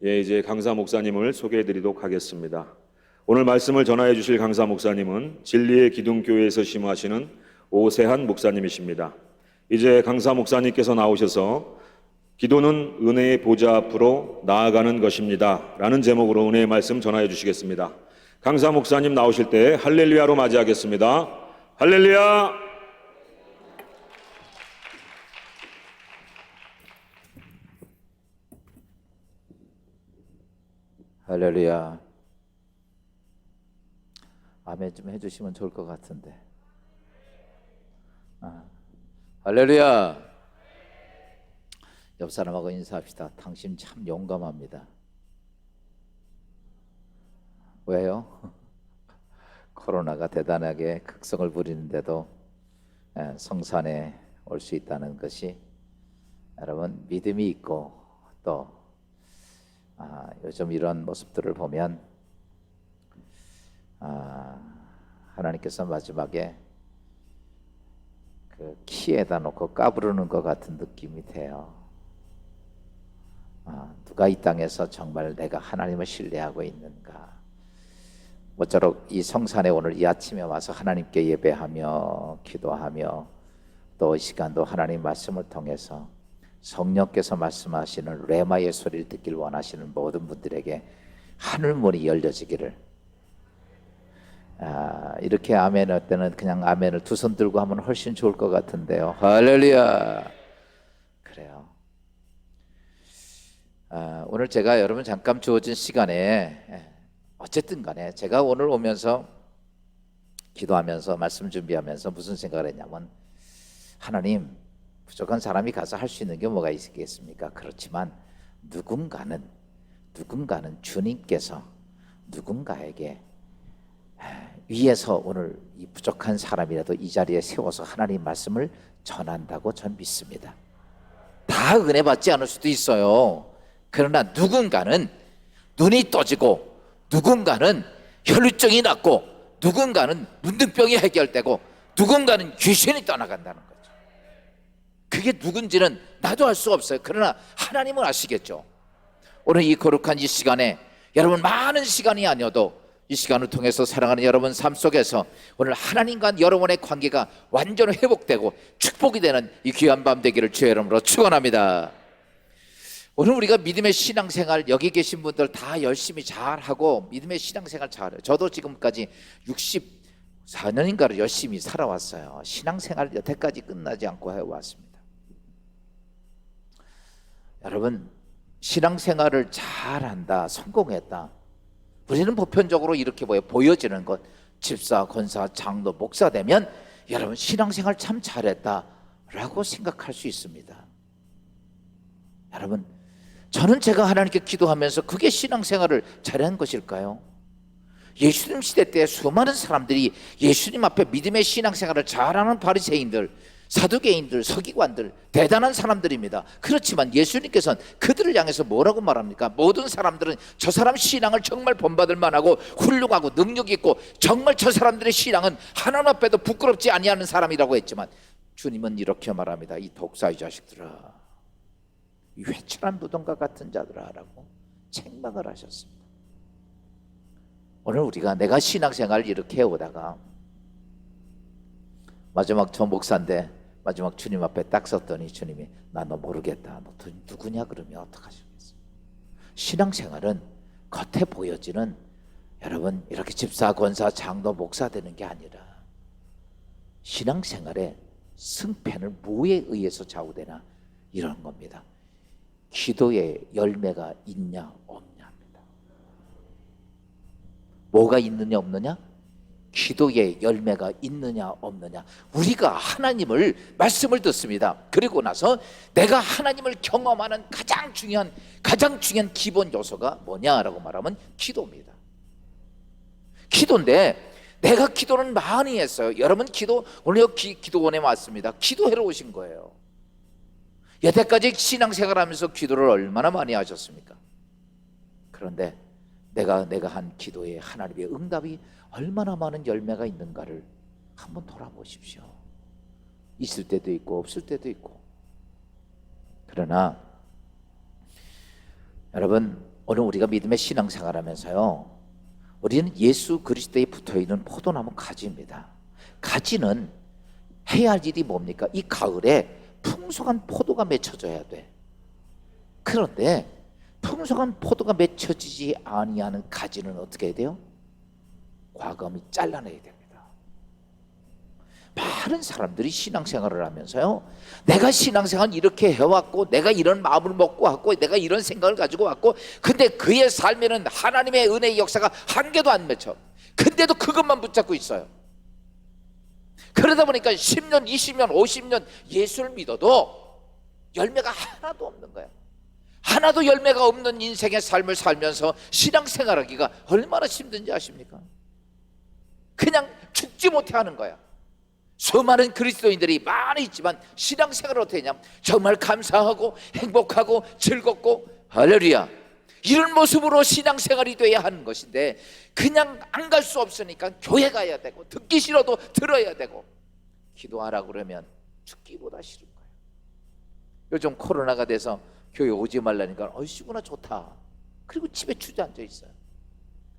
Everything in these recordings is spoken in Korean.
이제 강사 목사님을 소개해 드리도록 하겠습니다. 오늘 말씀을 전하여 주실 강사 목사님은 진리의 기둥교회에서 심호하시는 오세한 목사님이십니다. 이제 강사 목사님께서 나오셔서 기도는 은혜의 보좌 앞으로 나아가는 것입니다 라는 제목으로 은혜의 말씀 전하여 주시겠습니다. 강사 목사님 나오실 때 할렐루야로 맞이하겠습니다. 할렐루야! 할렐루야. 아멘 좀 해주시면 좋을 것 같은데. 할렐루야. 옆 사람하고 인사합시다. 당신 참 용감합니다. 왜요? 코로나가 대단하게 극성을 부리는데도 성산에 올 수 있다는 것이 여러분 믿음이 있고 또 요즘 이런 모습들을 보면 하나님께서 마지막에 그 키에다 놓고 까부르는 것 같은 느낌이 돼요. 누가 이 땅에서 정말 내가 하나님을 신뢰하고 있는가? 모쪼록 이 성산에 오늘 이 아침에 와서 하나님께 예배하며 기도하며 또 이 시간도 하나님 말씀을 통해서 성령께서 말씀하시는 레마의 소리를 듣길 원하시는 모든 분들에게 하늘문이 열려지기를. 이렇게 아멘 할 때는 그냥 아멘을 두 손 들고 하면 훨씬 좋을 것 같은데요. 할렐루야. 그래요. 오늘 제가 여러분 잠깐 주어진 시간에 어쨌든 간에 제가 오늘 오면서 기도하면서 말씀 준비하면서 무슨 생각을 했냐면, 하나님, 부족한 사람이 가서 할 수 있는 게 뭐가 있겠습니까? 그렇지만 누군가는 주님께서 누군가에게 위에서 오늘 이 부족한 사람이라도 이 자리에 세워서 하나님 말씀을 전한다고 전 믿습니다. 다 은혜 받지 않을 수도 있어요. 그러나 누군가는 눈이 떠지고, 누군가는 혈루증이 낫고, 누군가는 문둥병이 해결되고, 누군가는 귀신이 떠나간다는 거죠. 그게 누군지는 나도 알 수 없어요. 그러나 하나님은 아시겠죠. 오늘 이 거룩한 이 시간에 여러분 많은 시간이 아니어도 이 시간을 통해서 사랑하는 여러분 삶 속에서 오늘 하나님과 여러분의 관계가 완전히 회복되고 축복이 되는 이 귀한 밤 되기를 주의 이름으로 축원합니다. 오늘 우리가 믿음의 신앙생활, 여기 계신 분들 다 열심히 잘하고 믿음의 신앙생활 잘해요. 저도 지금까지 64년인가를 열심히 살아왔어요. 신앙생활 여태까지 끝나지 않고 해왔습니다. 여러분, 신앙생활을 잘한다, 성공했다, 우리는 보편적으로 이렇게 보여지는 것, 집사, 권사, 장로, 목사 되면 여러분 신앙생활 참 잘했다라고 생각할 수 있습니다. 여러분, 저는 제가 하나님께 기도하면서 그게 신앙생활을 잘한 것일까요? 예수님 시대 때 수많은 사람들이 예수님 앞에 믿음의 신앙생활을 잘하는 바리새인들, 사두개인들, 서기관들, 대단한 사람들입니다. 그렇지만 예수님께서는 그들을 향해서 뭐라고 말합니까? 모든 사람들은 저 사람 신앙을 정말 본받을 만하고 훌륭하고 능력 있고 정말 저 사람들의 신앙은 하나님 앞에도 부끄럽지 아니하는 사람이라고 했지만, 주님은 이렇게 말합니다. 이 독사의 자식들아, 이 회칠한 무덤과 같은 자들아 라고 책망을 하셨습니다. 오늘 우리가 내가 신앙생활을 이렇게 해오다가 마지막 저 목사인데 마지막 주님 앞에 딱 섰더니 주님이 나 너 모르겠다, 너 누구냐 그러면 어떡하시겠어요? 신앙생활은 겉에 보여지는, 여러분 이렇게 집사, 권사, 장로, 목사 되는 게 아니라 신앙생활의 승패는 뭐에 의해서 좌우되나 이런 겁니다. 기도의 열매가 있냐 없냐입니다. 뭐가 있느냐 없느냐? 기도의 열매가 있느냐 없느냐. 우리가 하나님을 말씀을 듣습니다. 그리고 나서 내가 하나님을 경험하는 가장 중요한 기본 요소가 뭐냐라고 말하면 기도입니다. 기도인데 내가 기도는 많이 했어요. 여러분 오늘 기도원에 왔습니다. 기도하러 오신 거예요. 여태까지 신앙생활하면서 기도를 얼마나 많이 하셨습니까? 그런데 내가 한 기도에 하나님의 응답이 얼마나 많은 열매가 있는가를 한번 돌아보십시오. 있을 때도 있고 없을 때도 있고. 그러나 여러분, 오늘 우리가 믿음의 신앙생활하면서요, 우리는 예수 그리스도에 붙어있는 포도나무 가지입니다. 가지는 해야 할 일이 뭡니까? 이 가을에 풍성한 포도가 맺혀져야 돼. 그런데 풍성한 포도가 맺혀지지 아니하는 가지는 어떻게 해야 돼요? 과감히 잘라내야 됩니다. 많은 사람들이 신앙생활을 하면서요, 내가 신앙생활 이렇게 해왔고, 내가 이런 마음을 먹고 왔고, 내가 이런 생각을 가지고 왔고, 근데 그의 삶에는 하나님의 은혜의 역사가 한 개도 안 맺혀. 근데도 그것만 붙잡고 있어요. 그러다 보니까 10년, 20년, 50년 예수를 믿어도 열매가 하나도 없는 거예요. 하나도 열매가 없는 인생의 삶을 살면서 신앙생활하기가 얼마나 힘든지 아십니까? 그냥 죽지 못해 하는 거야. 수많은 그리스도인들이 많이 있지만 신앙생활을 어떻게 했냐면 정말 감사하고 행복하고 즐겁고 할렐루야, 이런 모습으로 신앙생활이 돼야 하는 것인데, 그냥 안 갈 수 없으니까 교회 가야 되고, 듣기 싫어도 들어야 되고, 기도하라고 그러면 죽기보다 싫은 거예요. 요즘 코로나가 돼서 교회 오지 말라니까 얼씨구나 좋다. 그리고 집에 주저앉아 있어요.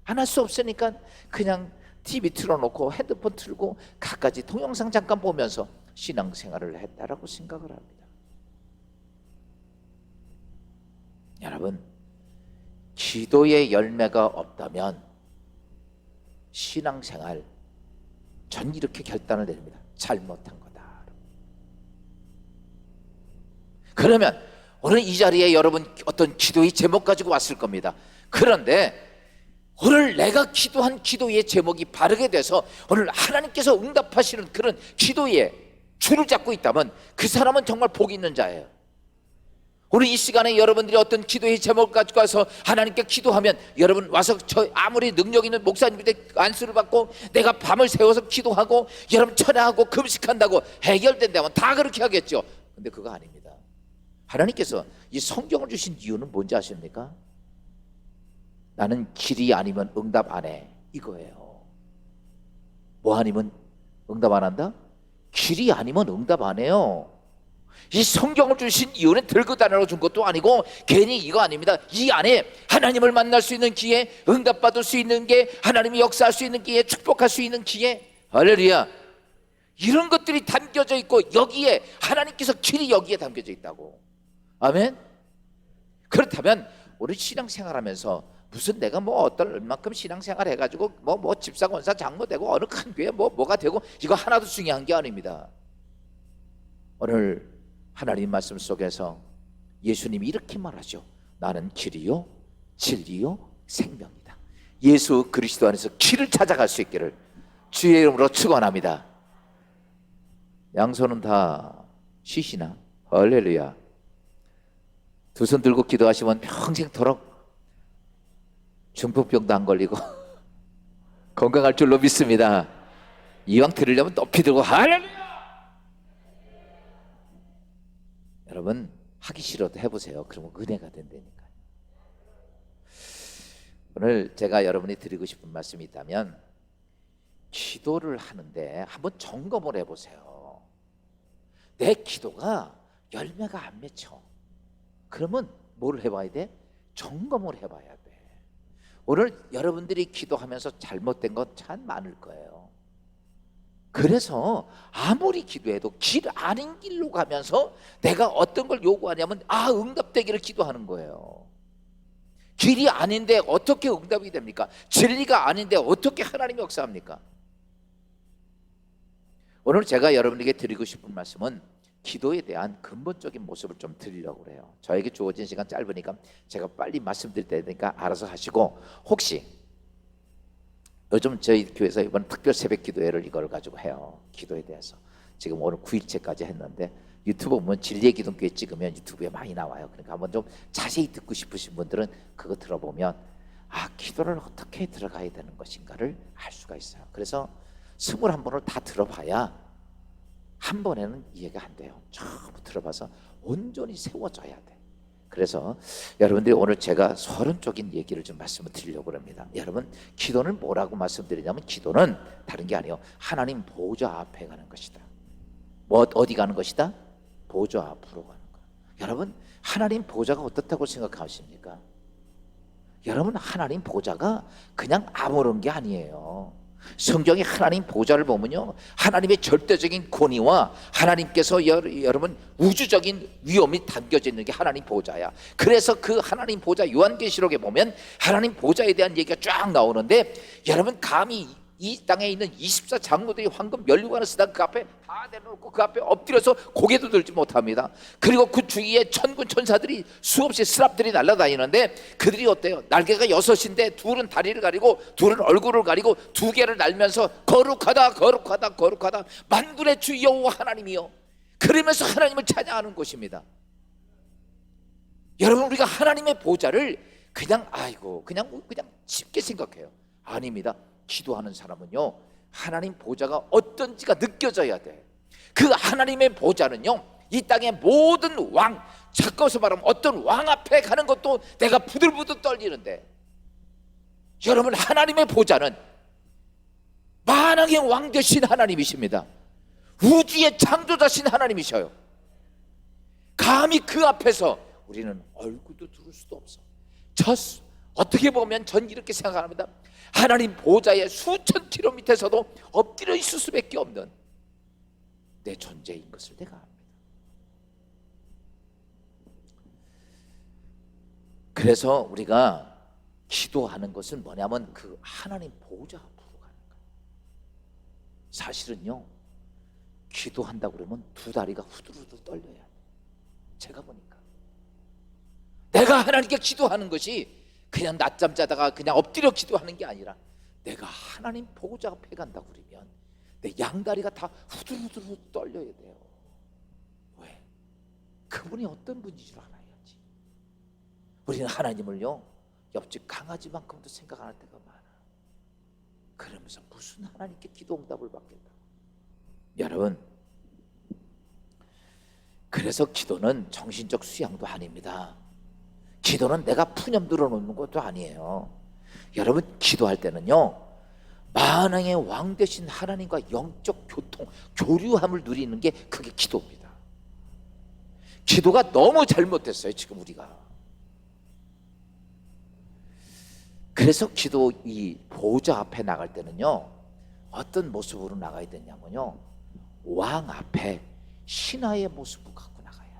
안 할 수 없으니까 그냥 TV 틀어놓고 핸드폰 틀고 갖가지 동영상 잠깐 보면서 신앙생활을 했다라고 생각을 합니다. 여러분, 기도의 열매가 없다면 신앙생활, 전 이렇게 결단을 내립니다. 잘못한 거다. 그러면 오늘 이 자리에 여러분 어떤 기도의 제목 가지고 왔을 겁니다. 그런데 오늘 내가 기도한 기도의 제목이 바르게 돼서 오늘 하나님께서 응답하시는 그런 기도의 줄을 잡고 있다면 그 사람은 정말 복 있는 자예요. 오늘 이 시간에 여러분들이 어떤 기도의 제목을 가지고 와서 하나님께 기도하면, 여러분 와서 저 아무리 능력 있는 목사님한테 안수를 받고 내가 밤을 새워서 기도하고 여러분 철야하고 금식한다고 해결된다면 다 그렇게 하겠죠. 근데 그거 아닙니다. 하나님께서 이 성경을 주신 이유는 뭔지 아십니까? 나는 길이 아니면 응답 안 해, 이거예요. 뭐 아니면 응답 안 한다? 길이 아니면 응답 안 해요. 이 성경을 주신 이유는 들고 다니라고 준 것도 아니고 괜히 이거 아닙니다. 이 안에 하나님을 만날 수 있는 기회, 응답받을 수 있는 게, 하나님이 역사할 수 있는 기회, 축복할 수 있는 기회, 할렐루야, 이런 것들이 담겨져 있고, 여기에 하나님께서 길이 여기에 담겨져 있다고. 아멘. 그렇다면 우리 신앙생활하면서 무슨 내가 뭐 어떤 얼만큼 신앙생활 해가지고 뭐 집사 권사 장로 되고 어느 큰 교회 뭐가 되고 이거 하나도 중요한 게 아닙니다. 오늘 하나님 말씀 속에서 예수님이 이렇게 말하죠. 나는 길이요 진리요 생명이다. 예수 그리스도 안에서 길을 찾아갈 수 있기를 주의 이름으로 축원합니다. 양손은 다 쉬시나? 할렐루야. 두 손 들고 기도하시면 평생토록 중풍병도 안 걸리고 건강할 줄로 믿습니다. 이왕 들으려면 높이 들고 할렐루야. 여러분 하기 싫어도 해보세요. 그러면 은혜가 된다니까요. 오늘 제가 여러분이 드리고 싶은 말씀이 있다면, 기도를 하는데 한번 점검을 해보세요. 내 기도가 열매가 안 맺혀. 그러면 뭘 해봐야 돼? 점검을 해봐야 돼. 오늘 여러분들이 기도하면서 잘못된 건 참 많을 거예요. 그래서 아무리 기도해도 길 아닌 길로 가면서 내가 어떤 걸 요구하냐면 응답되기를 기도하는 거예요. 길이 아닌데 어떻게 응답이 됩니까? 진리가 아닌데 어떻게 하나님이 역사합니까? 오늘 제가 여러분에게 드리고 싶은 말씀은 기도에 대한 근본적인 모습을 좀 드리려고 그래요. 저에게 주어진 시간 짧으니까 제가 빨리 말씀드릴 테니까 알아서 하시고, 혹시 요즘 저희 교회에서 이번 특별 새벽 기도회를 이걸 가지고 해요. 기도에 대해서 지금 오늘 9일째까지 했는데, 유튜브 보면 진리의 기독교에 찍으면 유튜브에 많이 나와요. 그러니까 한번 좀 자세히 듣고 싶으신 분들은 그거 들어보면 기도를 어떻게 들어가야 되는 것인가를 알 수가 있어요. 그래서 21번을 다 들어봐야 한 번에는 이해가 안 돼요. 전부 들어봐서 온전히 세워져야 돼. 그래서 여러분들이 오늘 제가 서론적인 얘기를 좀 말씀을 드리려고 합니다. 여러분, 기도는 뭐라고 말씀드리냐면, 기도는 다른 게 아니에요. 하나님 보좌 앞에 가는 것이다. 어디 가는 것이다? 보좌 앞으로 가는 거야. 여러분, 하나님 보좌가 어떻다고 생각하십니까? 여러분, 하나님 보좌가 그냥 아무런 게 아니에요. 성경의 하나님 보좌를 보면요, 하나님의 절대적인 권위와 하나님께서 여러분 우주적인 위엄이 담겨져 있는 게 하나님 보좌야. 그래서 그 하나님 보좌, 요한계시록에 보면 하나님 보좌에 대한 얘기가 쫙 나오는데, 여러분 감히 이 땅에 있는 24장로들이 황금 면류관을 쓰다가 그 앞에 다 내려놓고 그 앞에 엎드려서 고개도 들지 못합니다. 그리고 그 주위에 천군 천사들이 수없이 스랍들이 날아다니는데, 그들이 어때요? 날개가 6인데 둘은 다리를 가리고 둘은 얼굴을 가리고 두 개를 날면서 거룩하다 거룩하다 거룩하다 만군의 주 여호와 하나님이요, 그러면서 하나님을 찬양하는 곳입니다. 여러분, 우리가 하나님의 보좌를 그냥 그냥 쉽게 생각해요. 아닙니다. 기도하는 사람은요, 하나님 보좌가 어떤지가 느껴져야 돼. 그 하나님의 보좌는요, 이 땅의 모든 왕, 바꿔서 말하면 어떤 왕 앞에 가는 것도 내가 부들부들 떨리는데, 여러분, 하나님의 보좌는 만왕의 왕 되신 하나님이십니다. 우주의 창조자신 하나님이셔요. 감히 그 앞에서 우리는 얼굴도 들을 수도 없어. 어떻게 보면 전 이렇게 생각합니다. 하나님 보좌의 수천 킬로미터에서도 엎드려 있을 수밖에 없는 내 존재인 것을 내가 압니다. 그래서 우리가 기도하는 것은 뭐냐면 그 하나님 보좌 앞으로 가는 거예요. 사실은요, 기도한다고 그러면 두 다리가 후들후들 떨려야 돼요. 제가 보니까 내가 하나님께 기도하는 것이 그냥 낮잠 자다가 그냥 엎드려 기도하는 게 아니라, 내가 하나님 보좌 앞에 간다고 그러면 내 양다리가 다 후들후들 떨려야 돼요. 왜? 그분이 어떤 분인지를 알아야지. 우리는 하나님을요, 옆집 강아지만큼도 생각 안 할 때가 많아. 그러면서 무슨 하나님께 기도 응답을 받겠다. 여러분, 그래서 기도는 정신적 수양도 아닙니다. 기도는 내가 푸념 들어놓는 것도 아니에요. 여러분, 기도할 때는요, 만왕의 왕 되신 하나님과 영적 교류함을 누리는 게 그게 기도입니다. 기도가 너무 잘못됐어요, 지금 우리가. 그래서 기도 이 보좌 앞에 나갈 때는요, 어떤 모습으로 나가야 되냐면요, 왕 앞에 신하의 모습을 갖고 나가야 돼요.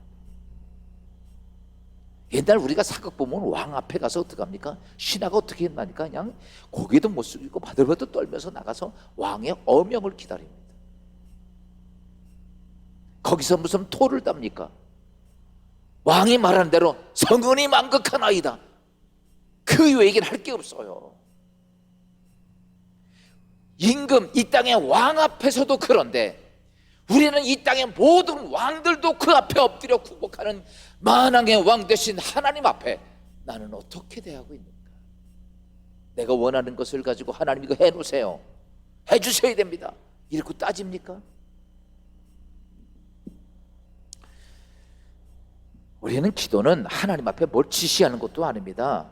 옛날 우리가 사극 보면 왕 앞에 가서 어떻게 합니까? 신하가 어떻게 했나니까 그냥 고개도 못 숙이고 바들바들 떨면서 나가서 왕의 어명을 기다립니다. 거기서 무슨 토를 답니까? 왕이 말한 대로 성은이 만극하나이다. 그 얘기를 할 게 없어요. 임금, 이 땅의 왕 앞에서도 그런데, 우리는 이 땅의 모든 왕들도 그 앞에 엎드려 굴복하는 만왕의 왕 되신 하나님 앞에 나는 어떻게 대하고 있는가? 내가 원하는 것을 가지고 하나님 이거 해놓으세요, 해주셔야 됩니다, 이렇게 따집니까? 우리는 기도는 하나님 앞에 뭘 지시하는 것도 아닙니다.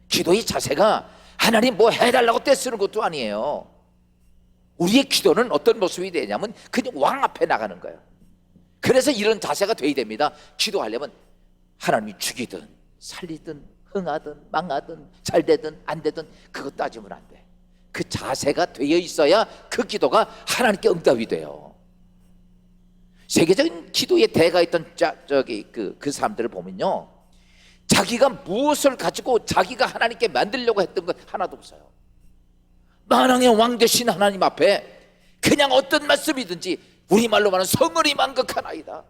기도의 자세가 하나님 뭐 해달라고 떼쓰는 것도 아니에요. 우리의 기도는 어떤 모습이 되냐면 그냥 왕 앞에 나가는 거예요. 그래서 이런 자세가 돼야 됩니다. 기도하려면 하나님이 죽이든 살리든 흥하든 망하든 잘 되든 안 되든 그거 따지면 안 돼. 그 자세가 되어 있어야 그 기도가 하나님께 응답이 돼요. 세계적인 기도의 대가였던 그 사람들을 보면요, 자기가 무엇을 가지고 자기가 하나님께 만들려고 했던 것 하나도 없어요. 만왕의 왕 되신 하나님 앞에 그냥 어떤 말씀이든지, 우리말로 말하는 성은이 만극하나이다.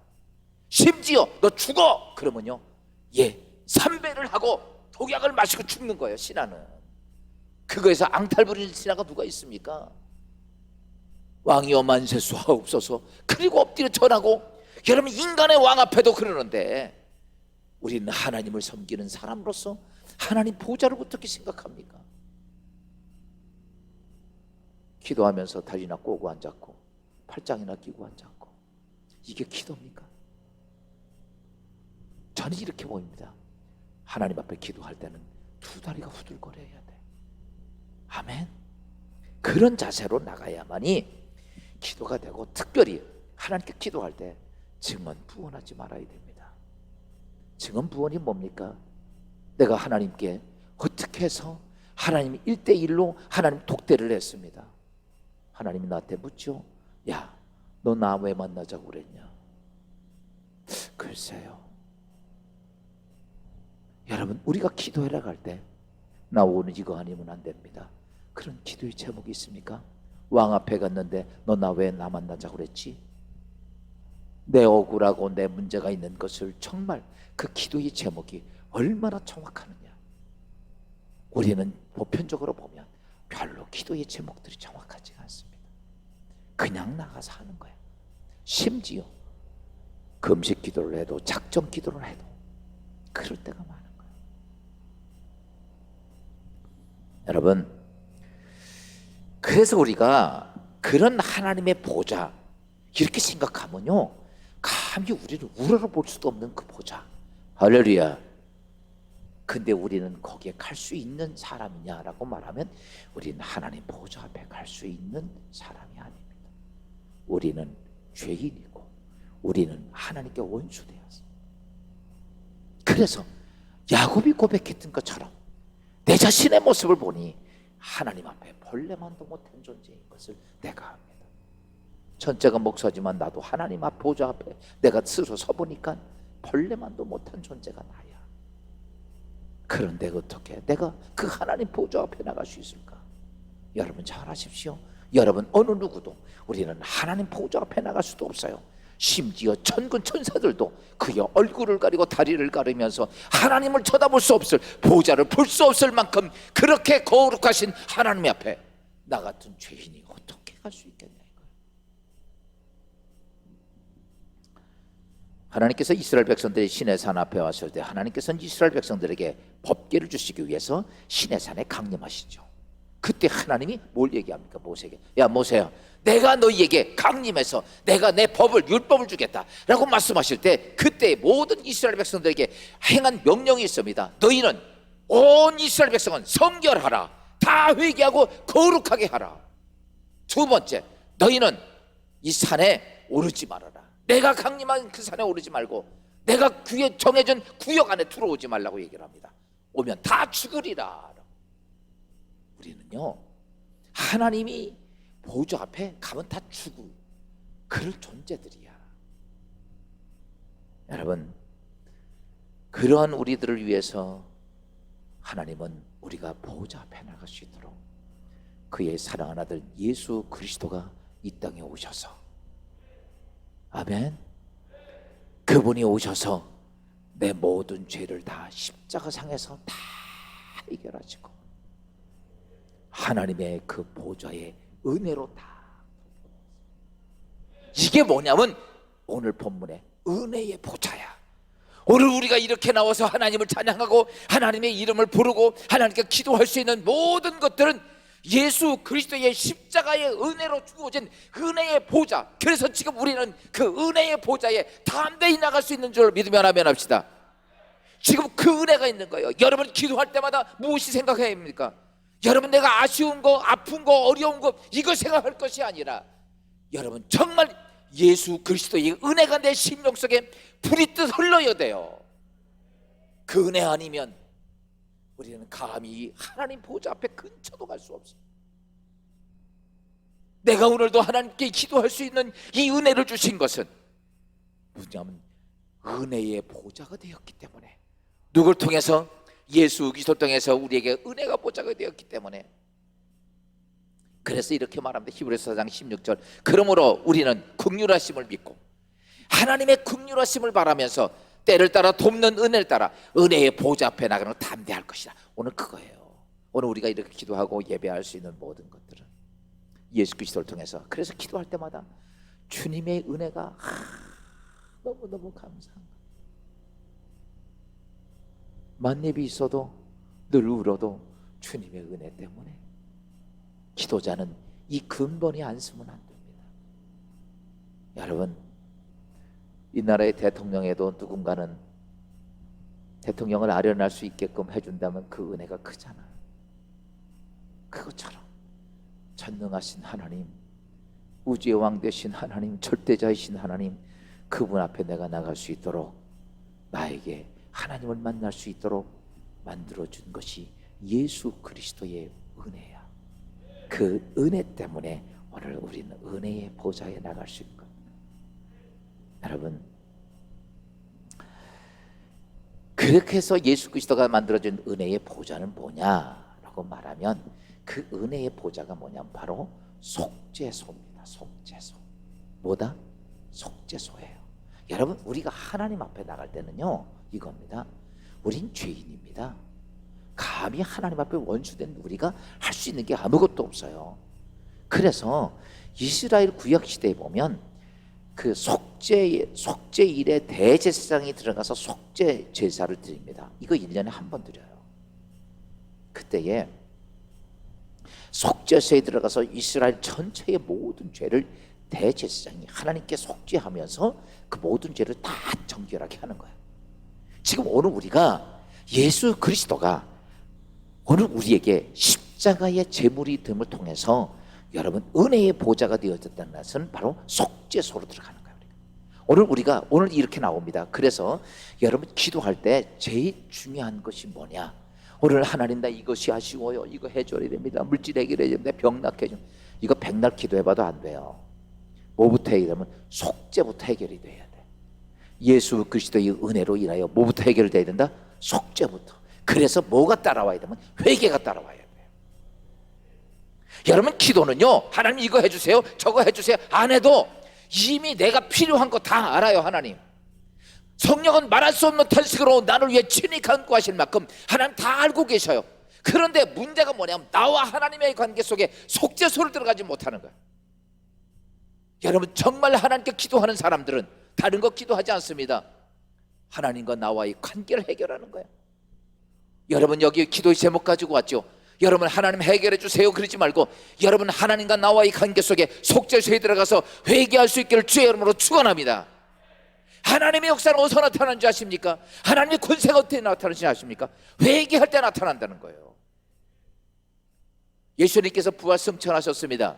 심지어 너 죽어 그러면요, 삼배를 하고 독약을 마시고 죽는 거예요. 신하는 그거에서 앙탈 부리는 신하가 누가 있습니까? 왕이여 만세수 하옵소서. 그리고 엎드려 절하고. 여러분, 인간의 왕 앞에도 그러는데 우리는 하나님을 섬기는 사람으로서 하나님 보좌를 어떻게 생각합니까? 기도하면서 다리나 꼬고 앉았고 팔짱이나 끼고 앉았고, 이게 기도입니까? 저는 이렇게 보입니다. 하나님 앞에 기도할 때는 두 다리가 후들거려야 돼. 아멘. 그런 자세로 나가야만이 기도가 되고, 특별히 하나님께 기도할 때 증언 부언하지 말아야 됩니다. 증언 부언이 뭡니까? 내가 하나님께 어떻게 해서 하나님이 1대1로 하나님 독대를 했습니다. 하나님이 나한테 묻죠. 야, 너 나 왜 만나자고 그랬냐? 글쎄요. 여러분, 우리가 기도해라 갈 때 나 오늘 이거 아니면 안 됩니다. 그런 기도의 제목이 있습니까? 왕 앞에 갔는데 너 나 왜 나 만나자고 그랬지? 내 억울하고 내 문제가 있는 것을 정말 그 기도의 제목이 얼마나 정확하느냐. 우리는 보편적으로 보면 별로 기도의 제목들이 정확하지 않습니다. 그냥 나가서 하는 거예요. 심지어 금식 기도를 해도 작정 기도를 해도 그럴 때가 많은 거예요. 여러분, 그래서 우리가 그런 하나님의 보좌 이렇게 생각하면요, 감히 우리를 우러러볼 수도 없는 그 보좌. 할렐루야. 근데 우리는 거기에 갈 수 있는 사람이냐라고 말하면 우리는 하나님 보좌 앞에 갈 수 있는 사람이 아닙니다. 우리는 죄인이고 우리는 하나님께 원수되었습니다. 그래서 야곱이 고백했던 것처럼 내 자신의 모습을 보니 하나님 앞에 벌레만도 못한 존재인 것을 내가 압니다. 전체가 목사지만 나도 하나님 앞 보좌 앞에 내가 스스로 서보니까 벌레만도 못한 존재가 나야. 그런데 어떻게 내가 그 하나님 보좌 앞에 나갈 수 있을까? 여러분 잘 아십시오. 여러분 어느 누구도 우리는 하나님 보좌 앞에 나갈 수도 없어요. 심지어 천군 천사들도 그의 얼굴을 가리고 다리를 가리면서 하나님을 쳐다볼 수 없을, 보좌를 볼 수 없을 만큼 그렇게 거룩하신 하나님 앞에 나 같은 죄인이 어떻게 갈 수 있겠냐 이거예요. 하나님께서 이스라엘 백성들이 시내산 앞에 왔을 때 하나님께서는 이스라엘 백성들에게 법궤를 주시기 위해서 시내산에 강림하시죠. 그때 하나님이 뭘 얘기합니까? 모세에게, 야 모세야, 내가 너희에게 강림해서 내가 내 법을 율법을 주겠다 라고 말씀하실 때 그때 모든 이스라엘 백성들에게 행한 명령이 있습니다. 너희는 온 이스라엘 백성은 성결하라, 다 회개하고 거룩하게 하라. 두 번째, 너희는 이 산에 오르지 말아라. 내가 강림한 그 산에 오르지 말고 내가 그에 정해진 구역 안에 들어오지 말라고 얘기를 합니다. 오면 다 죽으리라. 우리는요, 하나님이 보좌 앞에 가면 다 죽을 그럴 존재들이야. 여러분, 그러한 우리들을 위해서 하나님은 우리가 보좌 앞에 나갈 수 있도록 그의 사랑하는 아들 예수 그리스도가 이 땅에 오셔서, 아멘, 그분이 오셔서 내 모든 죄를 다 십자가상에서 다 해결하시고 하나님의 그 보좌의 은혜로 다. 이게 뭐냐면 오늘 본문의 은혜의 보좌야. 오늘 우리가 이렇게 나와서 하나님을 찬양하고 하나님의 이름을 부르고 하나님께 기도할 수 있는 모든 것들은 예수 그리스도의 십자가의 은혜로 주어진 은혜의 보좌. 그래서 지금 우리는 그 은혜의 보좌에 담대히 나갈 수 있는 줄 믿으면 아멘 합시다. 지금 그 은혜가 있는 거예요. 여러분 기도할 때마다 무엇이 생각해야 합니까? 여러분 내가 아쉬운 거, 아픈 거, 어려운 거 이거 생각할 것이 아니라 여러분 정말 예수 그리스도의 은혜가 내 심령 속에 불이 뜨 흘러야 돼요. 그 은혜 아니면 우리는 감히 하나님 보좌 앞에 근처도 갈 수 없어요. 내가 오늘도 하나님께 기도할 수 있는 이 은혜를 주신 것은 뭐냐면 은혜의 보좌가 되었기 때문에, 누굴 통해서? 예수 그리스도를 통해서 우리에게 은혜가 보좌가 되었기 때문에. 그래서 이렇게 말합니다. 히브리서 4장 16절, 그러므로 우리는 긍휼하심을 믿고 하나님의 긍휼하심을 바라면서 때를 따라 돕는 은혜를 따라 은혜의 보좌 앞에 나가는 담대할 것이다. 오늘 그거예요. 오늘 우리가 이렇게 기도하고 예배할 수 있는 모든 것들은 예수 그리스도를 통해서. 그래서 기도할 때마다 주님의 은혜가 너무너무 감사한 거예요. 만렙이 있어도 늘 울어도 주님의 은혜 때문에. 기도자는 이 근본이 안 쓰면 안 됩니다. 여러분, 이 나라의 대통령에도 누군가는 대통령을 아련할 수 있게끔 해준다면 그 은혜가 크잖아요. 그것처럼 전능하신 하나님, 우주의 왕 되신 하나님, 절대자이신 하나님, 그분 앞에 내가 나갈 수 있도록, 나에게 하나님을 만날 수 있도록 만들어준 것이 예수 그리스도의 은혜야. 그 은혜 때문에 오늘 우리는 은혜의 보좌에 나갈 수 있는 겁니다. 여러분, 그렇게 해서 예수 그리스도가 만들어준 은혜의 보좌는 뭐냐라고 말하면, 그 은혜의 보좌가 뭐냐면 바로 속죄소입니다. 속죄소. 뭐다? 속죄소예요. 여러분, 우리가 하나님 앞에 나갈 때는요, 이겁니다. 우린 죄인입니다. 감히 하나님 앞에 원수된 우리가 할 수 있는 게 아무것도 없어요. 그래서 이스라엘 구약 시대에 보면 그 속죄일에 대제사장이 들어가서 속죄 제사를 드립니다. 이거 1년에 한 번 드려요. 그때에 속죄소에 들어가서 이스라엘 전체의 모든 죄를 대제사장이 하나님께 속죄하면서 그 모든 죄를 다 정결하게 하는 거예요. 지금 오늘 우리가 예수 그리스도가 오늘 우리에게 십자가의 제물이 됨을 통해서 여러분 은혜의 보좌가 되어졌다는 것은 바로 속죄소로 들어가는 거예요. 오늘 우리가 오늘 이렇게 나옵니다. 그래서 여러분 기도할 때 제일 중요한 것이 뭐냐? 오늘 하나님 나 이것이 아쉬워요. 이거 해줘야 됩니다. 물질 해결해야 됩니다. 병 낫게 해줘. 이거 백날 기도해봐도 안 돼요. 뭐부터 해결하면 속죄부터 해결이 돼야 돼. 예수 그리스도의 은혜로 인하여 뭐부터 해결돼야 된다? 속죄부터. 그래서 뭐가 따라와야 되면 회개가 따라와야 돼요. 여러분 기도는요, 하나님 이거 해주세요, 저거 해주세요 안 해도 이미 내가 필요한 거 다 알아요. 하나님 성령은 말할 수 없는 탄식으로 나를 위해 친히 간구하실 만큼 하나님 다 알고 계셔요. 그런데 문제가 뭐냐면 나와 하나님의 관계 속에 속죄소를 들어가지 못하는 거예요. 여러분 정말 하나님께 기도하는 사람들은 다른 거 기도하지 않습니다. 하나님과 나와의 관계를 해결하는 거예요. 여러분 여기 기도의 제목 가지고 왔죠. 여러분 하나님 해결해 주세요 그러지 말고, 여러분 하나님과 나와의 관계 속에 속죄소에 들어가서 회개할 수 있기를 주의 이름으로 축원합니다. 하나님의 역사는 어디서 나타나는 줄 아십니까? 하나님의 권세가 어떻게 나타나는지 아십니까? 회개할 때 나타난다는 거예요. 예수님께서 부활 승천하셨습니다.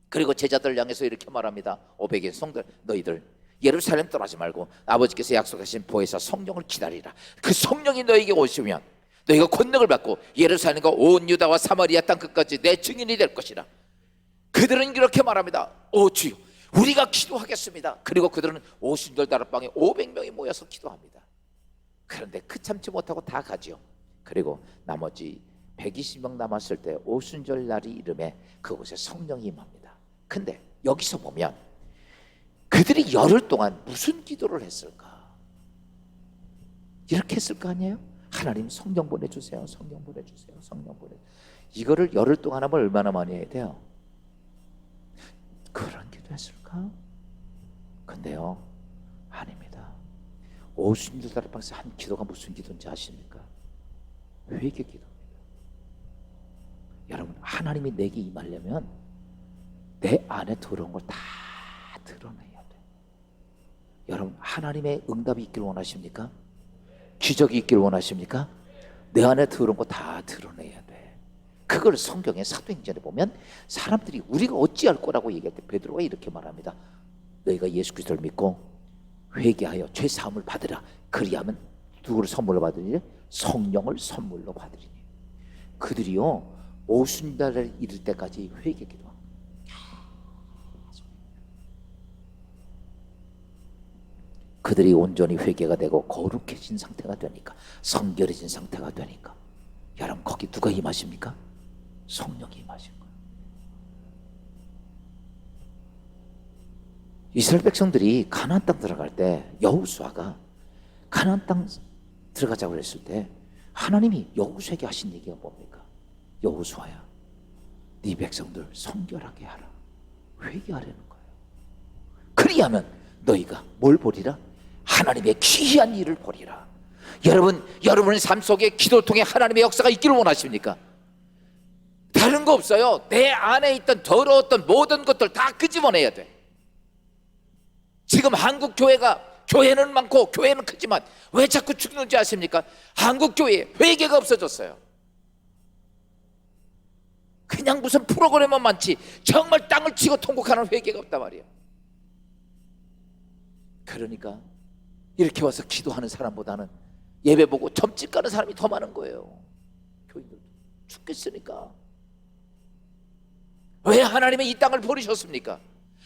그리고 제자들 향해서 이렇게 말합니다. 500의 성들 너희들 예루살렘 떠나지 말고 아버지께서 약속하신 보혜사 성령을 기다리라. 그 성령이 너에게 오시면 너희가 권능을 받고 예루살렘과 온 유다와 사마리아 땅 끝까지 내 증인이 될 것이라. 그들은 이렇게 말합니다. 오 주여 우리가 기도하겠습니다. 그리고 그들은 오순절 다락방에 500명이 모여서 기도합니다. 그런데 그 참지 못하고 다 가지요. 그리고 나머지 120명 남았을 때 오순절 날이 이름에 그곳에 성령이 임합니다. 근데 여기서 보면 그들이 열흘 동안 무슨 기도를 했을까? 이렇게 했을 거 아니에요? 하나님 성령 보내주세요. 성령 보내주세요. 성령 보내주세요. 이거를 열흘 동안 하면 얼마나 많이 해야 돼요? 그런 기도했을까? 근데요 아닙니다. 오순절 다락방에서 한 기도가 무슨 기도인지 아십니까? 회개 기도입니다. 여러분 하나님이 내게 임하려면 내 안에 들어온 걸 다 드러내야 돼. 여러분 하나님의 응답이 있기를 원하십니까? 기적이 있기를 원하십니까? 내 안에 들어온 거 다 드러내야 돼. 그걸 성경의 사도행전에 보면 사람들이 우리가 어찌할 거라고 얘기할 때 베드로가 이렇게 말합니다. 너희가 예수 그리스도를 믿고 회개하여 죄 사함을 받으라. 그리하면 누구를 선물로 받으리니? 성령을 선물로 받으리니. 그들이요 오순절을 이룰 때까지 회개 기도합니다. 그들이 온전히 회개가 되고 거룩해진 상태가 되니까, 성결해진 상태가 되니까, 여러분 거기 누가 임하십니까? 성령이 임하신 거예요. 이스라엘 백성들이 가나안 땅 들어갈 때 여호수아가 가나안 땅 들어가자고 했을 때 하나님이 여호수아에게 하신 얘기가 뭡니까? 여호수아야 네 백성들 성결하게 하라. 회개하라는 거예요. 그리하면 너희가 뭘 보리라? 하나님의 귀한 일을 보리라. 여러분의 삶 속에 기도를 통해 하나님의 역사가 있기를 원하십니까? 다른 거 없어요. 내 안에 있던 더러웠던 모든 것들 다 끄집어내야 돼. 지금 한국 교회는 많고 교회는 크지만 왜 자꾸 죽는지 아십니까? 한국 교회에 회개가 없어졌어요. 그냥 무슨 프로그램만 많지 정말 땅을 치고 통곡하는 회개가 없단 말이에요. 그러니까 이렇게 와서 기도하는 사람보다는 예배 보고 점집 가는 사람이 더 많은 거예요. 교인들 죽겠으니까. 왜 하나님의 이 땅을 버리셨습니까?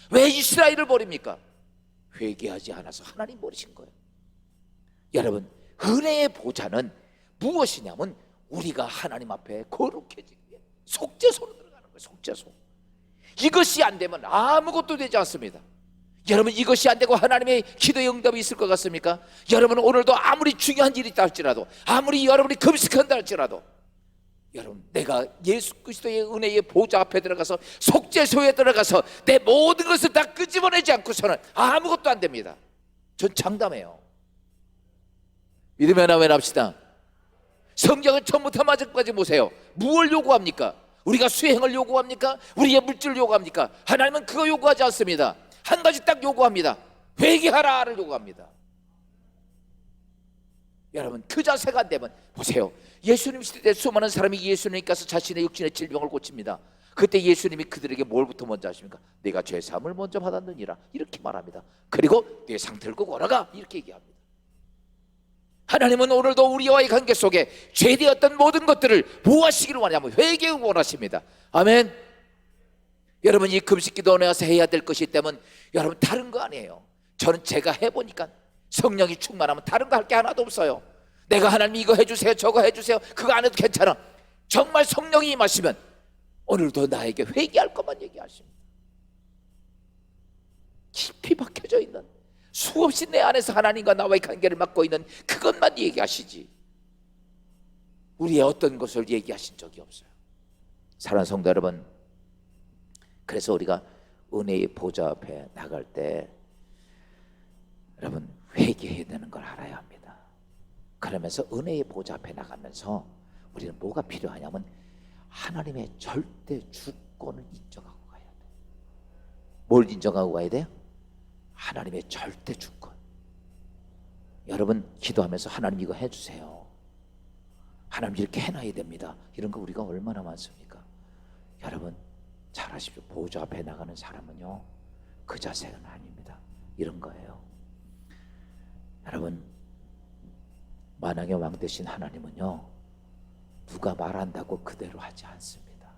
왜 이스라엘을 버립니까? 회개하지 않아서 하나님 버리신 거예요. 여러분, 은혜의 보좌는 무엇이냐면 우리가 하나님 앞에 거룩해지기 위해 속죄소로 들어가는 거예요. 속죄소. 이것이 안 되면 아무것도 되지 않습니다. 여러분, 이것이 안 되고 하나님의 기도의 응답이 있을 것 같습니까? 여러분은 오늘도 아무리 중요한 일이 있다 할지라도, 아무리 여러분이 금식한다 할지라도, 여러분, 내가 예수 그리스도의 은혜의 보좌 앞에 들어가서 속죄소에 들어가서 내 모든 것을 다 끄집어내지 않고서는 아무것도 안 됩니다. 전 장담해요. 믿으면 아멘 합시다. 성경을 처음부터 마지막까지 보세요. 무엇을 요구합니까? 우리가 수행을 요구합니까? 우리의 물질을 요구합니까? 하나님은 그거 요구하지 않습니다. 한 가지 딱 요구합니다. 회개하라를 요구합니다. 여러분, 그 자세가 안 되면 보세요. 예수님 시대 수많은 사람이 예수님께서 자신의 육신의 질병을 고칩니다. 그때 예수님이 그들에게 뭘부터 먼저 하십니까? 내가 죄사함을 먼저 받았느니라 이렇게 말합니다. 그리고 내 상태를 꼭 걸어가 이렇게 얘기합니다. 하나님은 오늘도 우리와의 관계 속에 죄되었던 모든 것들을 뭐 하시기를 원하냐면 회개를 원하십니다. 아멘. 여러분, 이 금식기도 나와서 해야 될 것이 있다면 여러분, 다른 거 아니에요. 저는 제가 해보니까 성령이 충만하면 다른 거 할 게 하나도 없어요. 내가 하나님 이거 해주세요 저거 해주세요 그거 안 해도 괜찮아. 정말 성령이 임하시면 오늘도 나에게 회개할 것만 얘기하십니다. 깊이 박혀져 있는, 수없이 내 안에서 하나님과 나와의 관계를 맡고 있는 그것만 얘기하시지 우리의 어떤 것을 얘기하신 적이 없어요. 사랑하는 성도 여러분, 그래서 우리가 은혜의 보좌 앞에 나갈 때 여러분, 회개해야 되는 걸 알아야 합니다. 그러면서 은혜의 보좌 앞에 나가면서 우리는 뭐가 필요하냐면 하나님의 절대 주권을 인정하고 가야 돼요. 뭘 인정하고 가야 돼요? 하나님의 절대 주권. 여러분, 기도하면서 하나님 이거 해주세요, 하나님 이렇게 해놔야 됩니다, 이런 거 우리가 얼마나 많습니까? 여러분, 잘 아십시오. 보좌 앞에 나가는 사람은요, 그 자세는 아닙니다. 이런 거예요. 여러분, 만왕의 왕 되신 하나님은요, 누가 말한다고 그대로 하지 않습니다.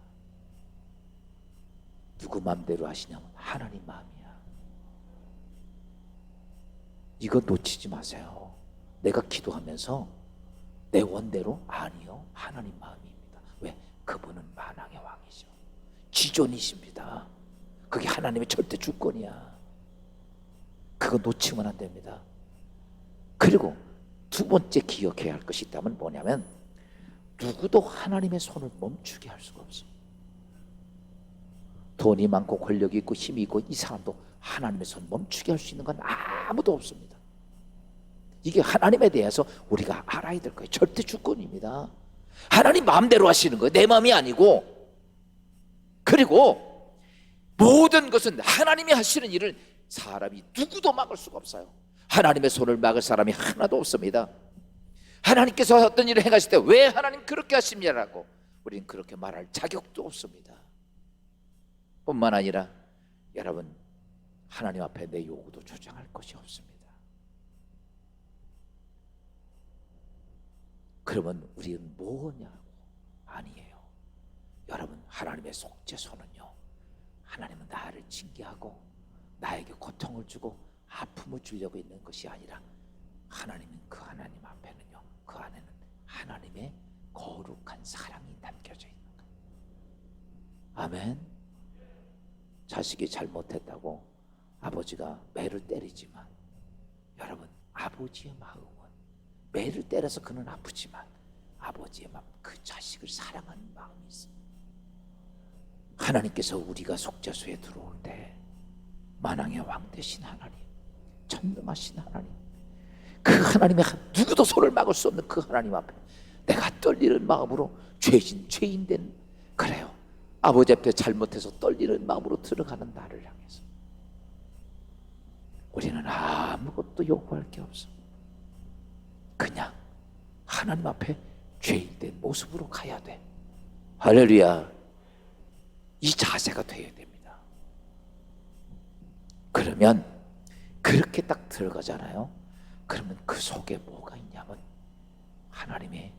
누구 마음대로 하시냐면 하나님 마음이야. 이거 놓치지 마세요. 내가 기도하면서 내 원대로 아니요, 하나님 마음입니다. 왜? 그분은 만왕의 왕이죠. 지존이십니다. 그게 하나님의 절대 주권이야. 그거 놓치면 안 됩니다. 그리고 두 번째 기억해야 할 것이 있다면 뭐냐면 누구도 하나님의 손을 멈추게 할 수가 없어. 돈이 많고 권력이 있고 힘이 있고 이 사람도 하나님의 손 멈추게 할 수 있는 건 아무도 없습니다. 이게 하나님에 대해서 우리가 알아야 될 거예요. 절대 주권입니다. 하나님 마음대로 하시는 거예요. 내 마음이 아니고. 그리고 모든 것은 하나님이 하시는 일을 사람이 누구도 막을 수가 없어요. 하나님의 손을 막을 사람이 하나도 없습니다. 하나님께서 어떤 일을 행하실 때 왜 하나님 그렇게 하십니다라고 우리는 그렇게 말할 자격도 없습니다. 뿐만 아니라 여러분, 하나님 앞에 내 요구도 조장할 것이 없습니다. 그러면 우리는 뭐냐고? 아니에요. 여러분, 하나님의 속죄소는요, 하나님은 나를 징계하고 나에게 고통을 주고 아픔을 주려고 있는 것이 아니라 하나님은 그 하나님 앞에는요, 그 안에는 하나님의 거룩한 사랑이 담겨져 있는 거예요. 아멘. 자식이 잘못했다고 아버지가 매를 때리지만 여러분, 아버지의 마음은 매를 때려서 그는 아프지만 아버지의 마음, 그 자식을 사랑하는 마음이 있어요. 하나님께서 우리가 속죄소에 들어올 때 만왕의 왕 되신 하나님, 전능하신 하나님, 그 하나님의 누구도 손을 막을 수 없는 그 하나님 앞에 내가 떨리는 마음으로 죄인된, 그래요, 아버지 앞에 잘못해서 떨리는 마음으로 들어가는 나를 향해서 우리는 아무것도 요구할 게 없어. 그냥 하나님 앞에 죄인된 모습으로 가야 돼. 할렐루야. 이 자세가 되어야 됩니다. 그러면 그렇게 딱 들어가잖아요. 그러면 그 속에 뭐가 있냐면 하나님의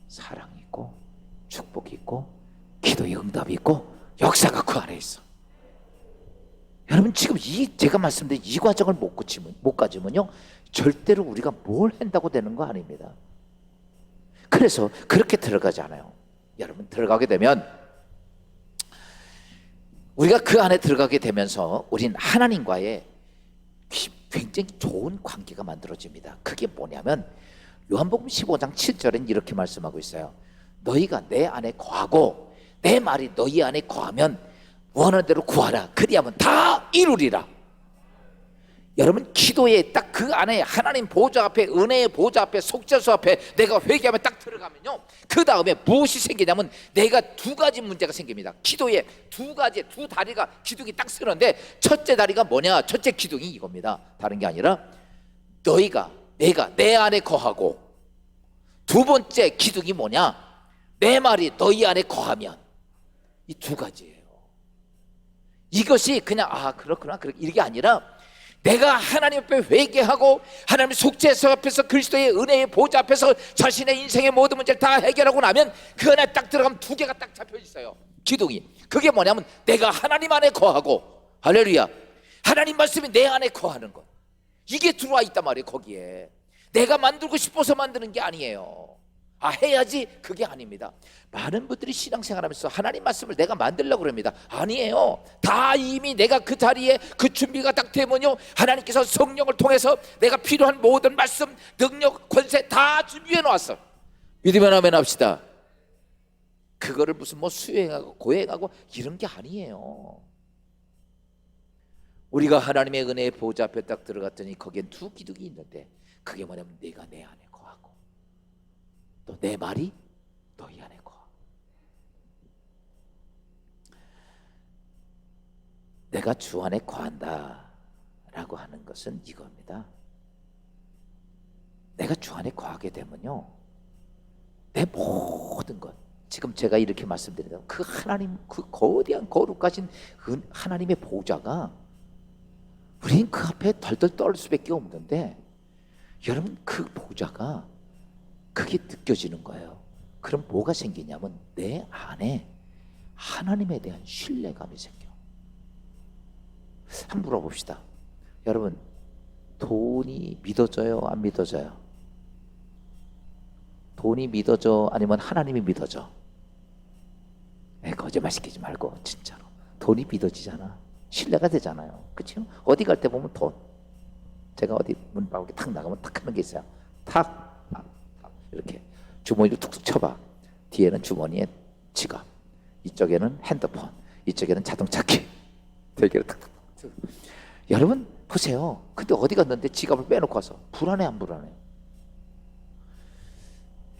사랑이 있고 축복이 있고 기도의 응답이 있고 역사가 그 안에 있어. 여러분 지금 제가 말씀드린 이 과정을 못 가지면요 절대로 우리가 뭘 한다고 되는 거 아닙니다. 그래서 그렇게 들어가잖아요. 여러분 들어가게 되면 우리가 그 안에 들어가게 되면서 우린 하나님과의 굉장히 좋은 관계가 만들어집니다. 그게 뭐냐면 요한복음 15장 7절엔 이렇게 말씀하고 있어요. 너희가 내 안에 거하고 내 말이 너희 안에 거하면 원하는 대로 구하라. 그리하면 다 이루리라. 여러분 기도에 딱 그 안에 하나님 보좌 앞에 은혜의 보좌 앞에 속죄소 앞에 내가 회개하면 딱 들어가면요 그 다음에 무엇이 생기냐면 내가 두 가지 문제가 생깁니다. 기도에 두 다리가 기둥이 딱 서는데 첫째 다리가 뭐냐? 첫째 기둥이 이겁니다. 다른 게 아니라 내가 내 안에 거하고, 두 번째 기둥이 뭐냐? 내 말이 너희 안에 거하면. 이 두 가지예요. 이것이 그냥 그렇구나 이게 아니라 내가 하나님 앞에 회개하고 하나님 속죄소 앞에서 그리스도의 은혜의 보좌 앞에서 자신의 인생의 모든 문제를 다 해결하고 나면 그 안에 딱 들어가면 두 개가 딱 잡혀 있어요. 기둥이. 그게 뭐냐면 내가 하나님 안에 거하고, 할렐루야, 하나님 말씀이 내 안에 거하는 것. 이게 들어와 있단 말이에요. 거기에 내가 만들고 싶어서 만드는 게 아니에요. 해야지, 그게 아닙니다. 많은 분들이 신앙생활하면서 하나님 말씀을 내가 만들려고 그럽니다. 아니에요. 다 이미 내가 그 자리에 그 준비가 딱 되면요 하나님께서 성령을 통해서 내가 필요한 모든 말씀, 능력, 권세 다 준비해 놓았어. 믿으면 아멘 합시다. 그거를 무슨 수행하고 고행하고 이런 게 아니에요. 우리가 하나님의 은혜의 보좌 앞에 딱 들어갔더니 거기엔 두 기둥이 있는데 그게 뭐냐면 내가 내 안에 거하고 또 내 말이 너희 안에 거하고. 내가 주 안에 거한다 라고 하는 것은 이겁니다. 내가 주 안에 거하게 되면요 내 모든 것, 지금 제가 이렇게 말씀드린다, 그 하나님, 그 거대한 거룩하신 하나님의 보좌가 우린 그 앞에 덜덜 떨 수밖에 없는데, 여러분 그 보좌가 그게 느껴지는 거예요. 그럼 뭐가 생기냐면 내 안에 하나님에 대한 신뢰감이 생겨. 한번 물어봅시다. 여러분 돈이 믿어져요? 안 믿어져요? 돈이 믿어져? 아니면 하나님이 믿어져? 거짓말 시키지 말고 진짜로 돈이 믿어지잖아. 신뢰가 되잖아요. 그렇죠? 어디 갈 때 보면 돈. 제가 어디 문 밖에 탁 나가면 탁 하는 게 있어요. 탁 이렇게 주머니를 툭툭 쳐봐. 뒤에는 주머니에 지갑, 이쪽에는 핸드폰, 이쪽에는 자동차 키. 대개를 탁탁. 여러분 보세요. 근데 어디 갔는데 지갑을 빼놓고 와서 불안해 안 불안해?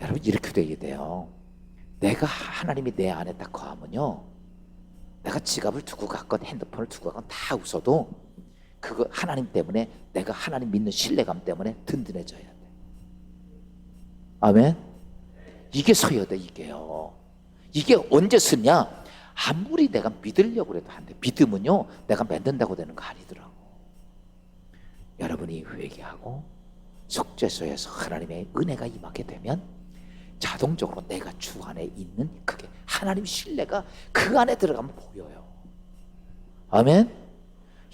여러분 이렇게 되게 돼요. 내가 하나님이 내 안에 딱 거하면요 내가 지갑을 두고 갔건 핸드폰을 두고 갔건 다 웃어도 그거 하나님 때문에, 내가 하나님 믿는 신뢰감 때문에 든든해져야 돼. 아멘. 이게 서야 돼. 이게요. 이게 언제 쓰냐? 아무리 내가 믿으려고 해도 안 돼. 믿음은요 내가 만든다고 되는 거 아니더라고. 여러분이 회개하고 속죄소에서 하나님의 은혜가 임하게 되면 자동적으로 내가 주 안에 있는 그게 하나님 신뢰가 그 안에 들어가면 보여요. 아멘.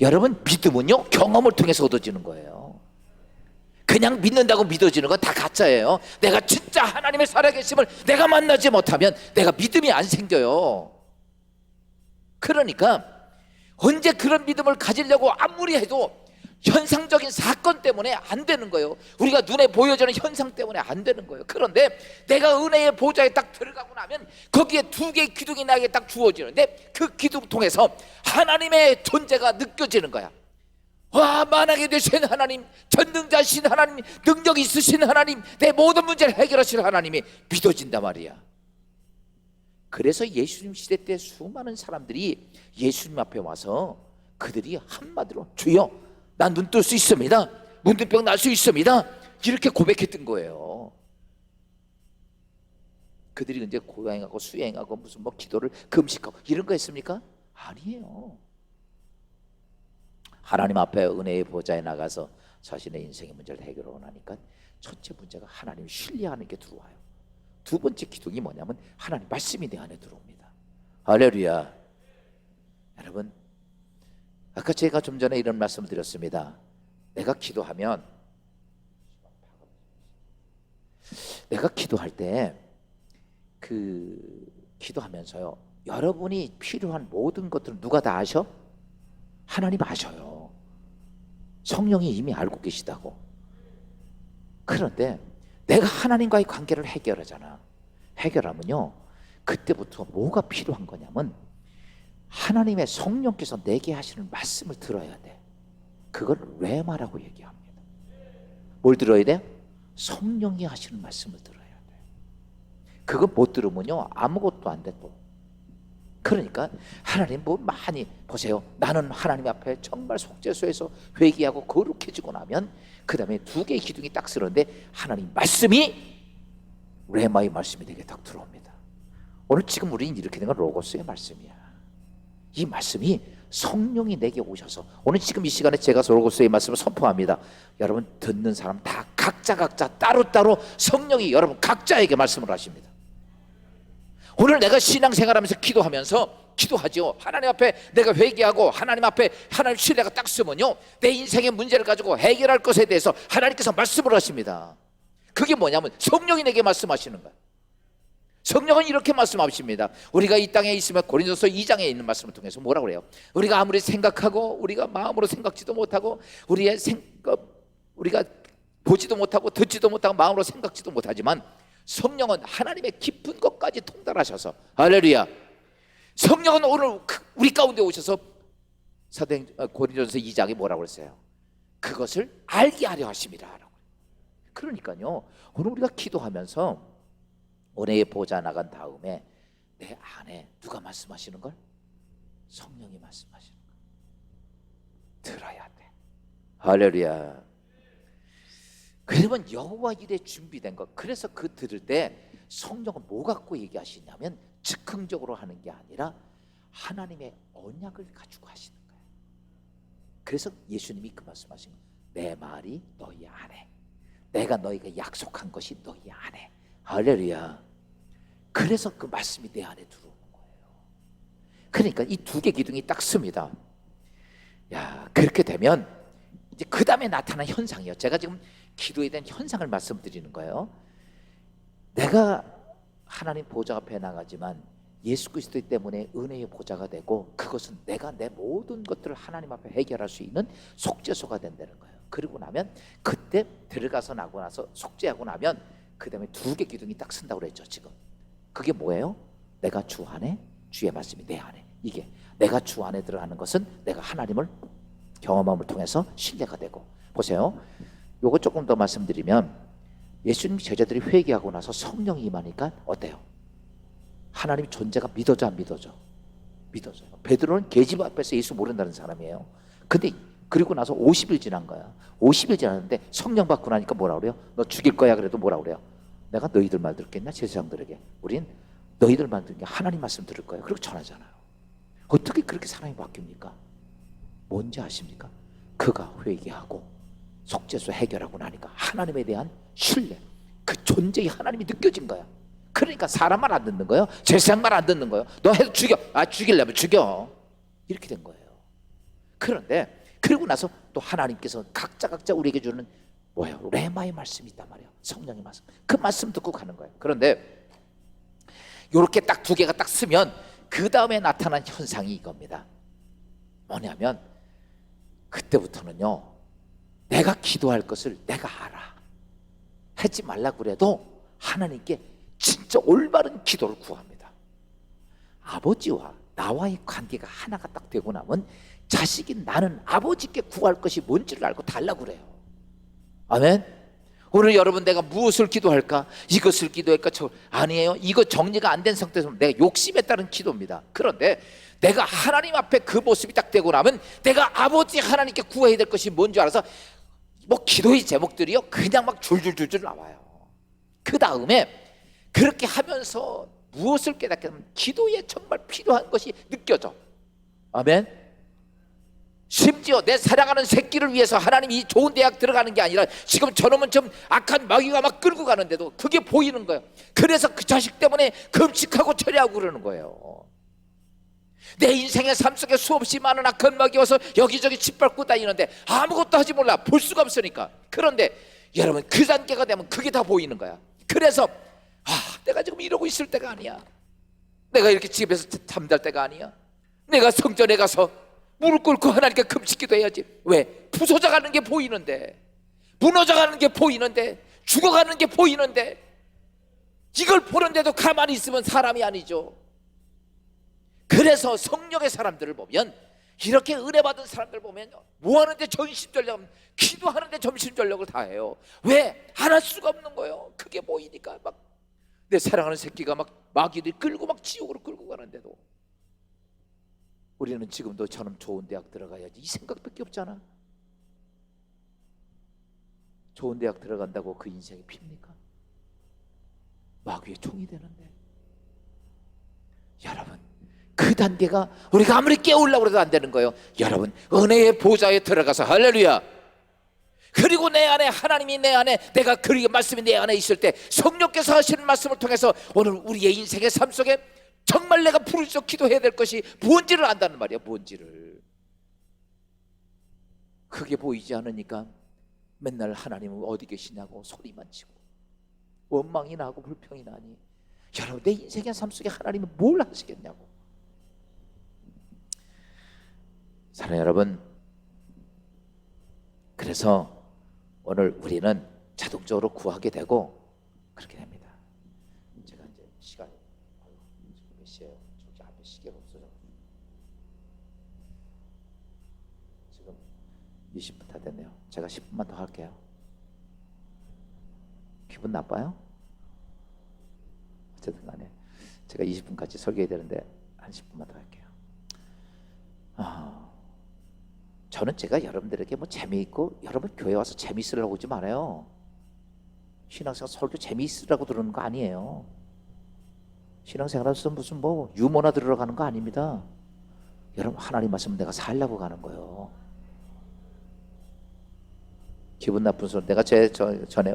여러분 믿음은요 경험을 통해서 얻어지는 거예요. 그냥 믿는다고 믿어지는 건 다 가짜예요. 내가 진짜 하나님의 살아계심을 내가 만나지 못하면 내가 믿음이 안 생겨요. 그러니까 언제 그런 믿음을 가지려고 아무리 해도 현상적인 사건 때문에 안 되는 거예요. 우리가 눈에 보여지는 현상 때문에 안 되는 거예요. 그런데 내가 은혜의 보좌에 딱 들어가고 나면 거기에 두 개의 기둥이 나에게 딱 주어지는데 그 기둥 통해서 하나님의 존재가 느껴지는 거야. 와, 만하게 되신 하나님, 전능자신 하나님, 능력 있으신 하나님, 내 모든 문제를 해결하실 하나님이 믿어진단 말이야. 그래서 예수님 시대 때 수많은 사람들이 예수님 앞에 와서 그들이 한마디로 주여 난 눈 뜰 수 있습니다, 문둥병 날 수 있습니다, 이렇게 고백했던 거예요. 그들이 이제 고행하고 수행하고 무슨 기도를 금식하고 이런 거 했습니까? 아니에요. 하나님 앞에 은혜의 보좌에 나가서 자신의 인생의 문제를 해결하고 나니까 첫째 문제가 하나님을 신뢰하는 게 들어와요. 두 번째 기둥이 뭐냐면 하나님 말씀이 내 안에 들어옵니다. 할렐루야. 여러분, 아까 제가 좀 전에 이런 말씀을 드렸습니다. 내가 기도하면, 내가 기도할 때 기도하면서요, 여러분이 필요한 모든 것들은 누가 다 아셔? 하나님 아셔요. 성령이 이미 알고 계시다고. 그런데 내가 하나님과의 관계를 해결하잖아. 해결하면요, 그때부터 뭐가 필요한 거냐면 하나님의 성령께서 내게 하시는 말씀을 들어야 돼. 그걸 레마라고 얘기합니다. 뭘 들어야 돼? 성령이 하시는 말씀을 들어야 돼. 그거 못 들으면요, 아무것도 안 돼. 또 그러니까 하나님 뭐 많이 보세요. 나는 하나님 앞에 정말 속죄소에서 회개하고 거룩해지고 나면 그 다음에 두 개의 기둥이 딱 서는데 하나님 말씀이 레마의 말씀이 내게 딱 들어옵니다. 오늘 지금 우리는 이렇게 된 건 로고스의 말씀이야. 이 말씀이 성령이 내게 오셔서, 오늘 지금 이 시간에 제가 로고스의 말씀을 선포합니다. 여러분 듣는 사람 다 각자 따로따로 성령이 여러분 각자에게 말씀을 하십니다. 오늘 내가 신앙생활하면서 기도하죠. 하나님 앞에 내가 회개하고 하나님 앞에 하나님 신뢰가 딱 쓰면요, 내 인생의 문제를 가지고 해결할 것에 대해서 하나님께서 말씀을 하십니다. 그게 뭐냐면 성령이 내게 말씀하시는 거예요. 성령은 이렇게 말씀하십니다. 우리가 이 땅에 있으면 고린도서 2장에 있는 말씀을 통해서 뭐라고 그래요? 우리가 아무리 생각하고 우리가 마음으로 생각지도 못하고 우리가 보지도 못하고 듣지도 못하고 마음으로 생각지도 못하지만 성령은 하나님의 깊은 것까지 통달하셔서, 할렐루야, 성령은 오늘 우리 가운데 오셔서 고린도전서 2장에 뭐라고 했어요? 그것을 알게 하려 하십니다. 그러니까요, 오늘 우리가 기도하면서 은혜의 보좌 나간 다음에 내 안에 누가 말씀하시는 걸? 성령이 말씀하시는 걸 들어야 돼. 할렐루야. 그러면 여호와 일에 준비된 것. 그래서 그 들을 때 성령은 뭐 갖고 얘기하시냐면 즉흥적으로 하는 게 아니라 하나님의 언약을 가지고 하시는 거예요. 그래서 예수님이 그 말씀하신 거예요. 내 말이 너희 안에, 내가 너희가 약속한 것이 너희 안에. 할렐루야. 그래서 그 말씀이 내 안에 들어오는 거예요. 그러니까 이 두 개 기둥이 딱 씁니다. 야, 그렇게 되면 이제 그 다음에 나타난 현상이요. 제가 지금 기도에 대한 현상을 말씀드리는 거예요. 내가 하나님 보좌 앞에 나가지만 예수 그리스도 때문에 은혜의 보좌가 되고, 그것은 내가 내 모든 것들을 하나님 앞에 해결할 수 있는 속죄소가 된다는 거예요. 그리고 나면 그때 들어가서 나고 나서 속죄하고 나면 그 다음에 두 개 기둥이 딱 쓴다고 그랬죠. 지금 그게 뭐예요? 내가 주 안에, 주의 말씀이 내 안에. 이게 내가 주 안에 들어가는 것은 내가 하나님을 경험함을 통해서 신뢰가 되고. 보세요, 요거 조금 더 말씀드리면 예수님 제자들이 회개하고 나서 성령이 임하니까 어때요? 하나님 존재가 믿어져 안 믿어져? 믿어져요. 베드로는 계집 앞에서 예수 모른다는 사람이에요. 근데 그리고 나서 50일 지난 거야. 50일 지났는데 성령 받고 나니까 뭐라 그래요? 너 죽일 거야. 그래도 뭐라 그래요? 내가 너희들 말 듣겠냐? 제사장들에게. 우린 너희들 말 듣는 게 하나님 말씀 들을 거예요. 그렇게 전하잖아요. 어떻게 그렇게 사람이 바뀝니까? 뭔지 아십니까? 그가 회개하고 속죄소 해결하고 나니까 하나님에 대한 신뢰, 그 존재의 하나님이 느껴진 거야. 그러니까 사람 말 안 듣는 거예요. 제사장 말 안 듣는 거예요. 너 해도 죽여. 죽이려면 죽여. 이렇게 된 거예요. 그런데 그리고 나서 또 하나님께서 각자 우리에게 주는 뭐예요? 레마의 말씀이 있단 말이에요. 성령의 말씀. 그 말씀 듣고 가는 거예요. 그런데 이렇게 딱 두 개가 딱 쓰면 그 다음에 나타난 현상이 이겁니다. 뭐냐면 그때부터는요, 내가 기도할 것을 내가 알아. 하지 말라고 그래도 하나님께 진짜 올바른 기도를 구합니다. 아버지와 나와의 관계가 하나가 딱 되고 나면 자식인 나는 아버지께 구할 것이 뭔지를 알고 달라고 그래요. 아멘. 오늘 여러분, 내가 무엇을 기도할까? 이것을 기도할까? 아니에요. 이거 정리가 안 된 상태에서 내가 욕심에 따른 기도입니다. 그런데 내가 하나님 앞에 그 모습이 딱 되고 나면 내가 아버지 하나님께 구해야 될 것이 뭔지 알아서 뭐 기도의 제목들이요 그냥 막 줄줄줄줄 나와요. 그 다음에 그렇게 하면서 무엇을 깨닫게 되면 기도에 정말 필요한 것이 느껴져. 아멘. 심지어 내 사랑하는 새끼를 위해서 하나님이 좋은 대학 들어가는 게 아니라 지금 저놈은 좀 악한 마귀가 막 끌고 가는데도 그게 보이는 거예요. 그래서 그 자식 때문에 금식하고 철회하고 그러는 거예요. 내 인생의 삶 속에 수없이 많은 악한 마귀 와서 여기저기 짓밟고 다니는데 아무것도 하지 몰라. 볼 수가 없으니까. 그런데 여러분, 그 단계가 되면 그게 다 보이는 거야. 그래서 내가 지금 이러고 있을 때가 아니야. 내가 이렇게 집에서 잠잘 때가 아니야. 내가 성전에 가서 무릎 꿇고 하나님께 금식기도 해야지. 왜? 부서져가는 게 보이는데, 무너져가는 게 보이는데, 죽어가는 게 보이는데, 이걸 보는데도 가만히 있으면 사람이 아니죠. 그래서 성령의 사람들을 보면, 이렇게 은혜 받은 사람들 보면 뭐 하는데 전심전력, 기도하는데 전심전력을 다해요. 왜? 안 할 수가 없는 거예요. 그게 보이니까. 막 내 사랑하는 새끼가 막 마귀들이 끌고 막 지옥으로 끌고 가는데도 우리는 지금도 저놈 좋은 대학 들어가야지 이 생각밖에 없잖아. 좋은 대학 들어간다고 그 인생이 핍니까? 마귀의 총이 되는데. 여러분, 그 단계가 우리가 아무리 깨우려고 해도 안 되는 거예요. 여러분, 은혜의 보좌에 들어가서 할렐루야. 그리고 내 안에 하나님이 내 안에, 내가 그리고 말씀이 내 안에 있을 때 성령께서 하시는 말씀을 통해서 오늘 우리의 인생의 삶 속에 정말 내가 부르짖어 기도해야 될 것이 뭔지를 안다는 말이야. 뭔지를. 그게 보이지 않으니까 맨날 하나님은 어디 계시냐고 소리만 치고 원망이 나고 불평이 나니, 여러분, 내 인생의 삶 속에 하나님은 뭘 하시겠냐고. 사랑하는 여러분, 그래서 오늘 우리는 자동적으로 구하게 되고 그렇게 됩니다. 제가 이제 시간이 지금 몇 시에요? 저기 앞에 시계가 없어져. 지금 20분 다 됐네요. 제가 10분만 더 할게요. 기분 나빠요? 어쨌든 간에 제가 20분까지 설교해야 되는데 한 10분만 더 할게요. 저는 제가 여러분들에게 뭐 재미있고 여러분 교회 와서 재미있으려고 오지 말아요. 신앙생활 설교 재미있으라고 들으는 거 아니에요. 신앙생활에서 무슨 뭐 유머나 들으러 가는 거 아닙니다. 여러분, 하나님 말씀 내가 살려고 가는 거예요. 기분 나쁜 소리, 내가 전에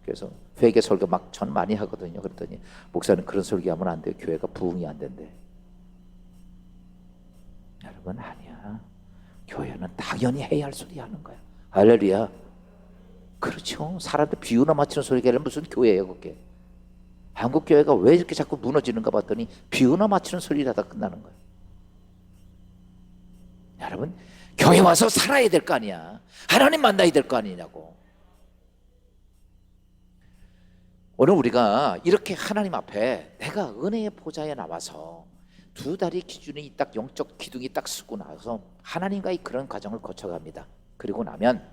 그래서 회개 설교 막 전 많이 하거든요. 그랬더니 목사님 그런 설교하면 안 돼요. 교회가 부흥이 안 된대. 여러분, 아니야. 교회는 당연히 해야 할 소리 하는 거야. 할렐루야. 그렇죠. 사람들 비유나 맞추는 소리가 아니라 무슨 교회예요 그게. 한국 교회가 왜 이렇게 자꾸 무너지는가 봤더니 비유나 맞추는 소리를 하다 끝나는 거예요. 여러분, 교회 와서 살아야 될 거 아니야. 하나님 만나야 될 거 아니냐고. 오늘 우리가 이렇게 하나님 앞에 내가 은혜의 보좌에 나와서 두 다리 기준이 딱 영적 기둥이 딱 쓰고 나서 하나님과의 그런 과정을 거쳐갑니다. 그리고 나면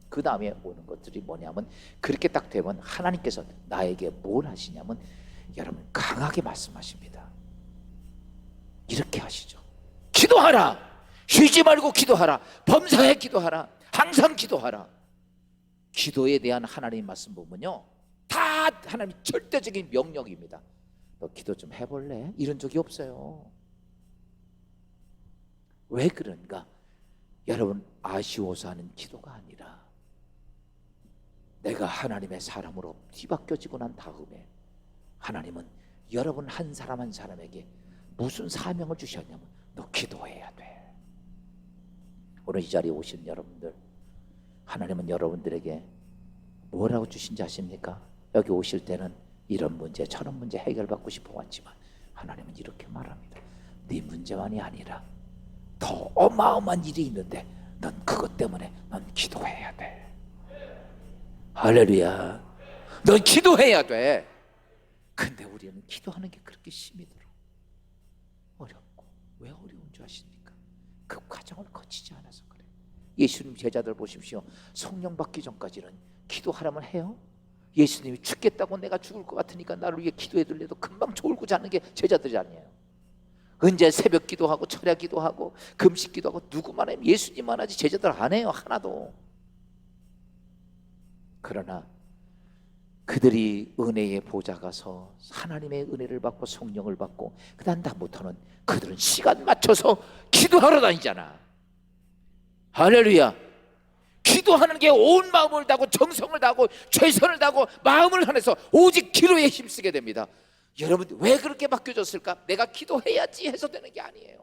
그 다음에 오는 것들이 뭐냐면, 그렇게 딱 되면 하나님께서 나에게 뭘 하시냐면 여러분, 강하게 말씀하십니다. 이렇게 하시죠. 기도하라. 쉬지 말고 기도하라. 범사에 기도하라. 항상 기도하라. 기도에 대한 하나님의 말씀 보면요, 다 하나님의 절대적인 명령입니다. 너 기도 좀 해볼래? 이런 적이 없어요. 왜 그런가? 여러분, 아쉬워서 하는 기도가 아니라 내가 하나님의 사람으로 뒤바뀌어지고 난 다음에 하나님은 여러분 한 사람 한 사람에게 무슨 사명을 주셨냐면, 너 기도해야 돼. 오늘 이 자리에 오신 여러분들, 하나님은 여러분들에게 뭐라고 주신지 아십니까? 여기 오실 때는 이런 문제 저런 문제 해결받고 싶어 왔지만 하나님은 이렇게 말합니다. 네 문제만이 아니라 더 어마어마한 일이 있는데 넌 그것 때문에 넌 기도해야 돼. 할렐루야. 넌 기도해야 돼. 근데 우리는 기도하는 게 그렇게 힘이 들어. 어렵고. 왜 어려운 줄 아십니까? 그 과정을 거치지 않아서 그래. 예수님 제자들 보십시오. 성령 받기 전까지는 기도하라면 해요. 예수님이 죽겠다고 내가 죽을 것 같으니까 나를 위해 기도해 둘래도 금방 졸고 자는 게 제자들이 아니에요. 언제 새벽 기도하고 철야 기도하고 금식 기도하고 누구만 하면 예수님만 하지 제자들 안 해요. 하나도. 그러나 그들이 은혜의 보좌 가서 하나님의 은혜를 받고 성령을 받고 그 다음부터는 그들은 시간 맞춰서 기도하러 다니잖아. 할렐루야. 기도하는 게 온 마음을 다하고 정성을 다하고 최선을 다하고 마음을 다해서 오직 기도에 힘쓰게 됩니다. 여러분 왜 그렇게 바뀌어졌을까? 내가 기도해야지 해서 되는 게 아니에요.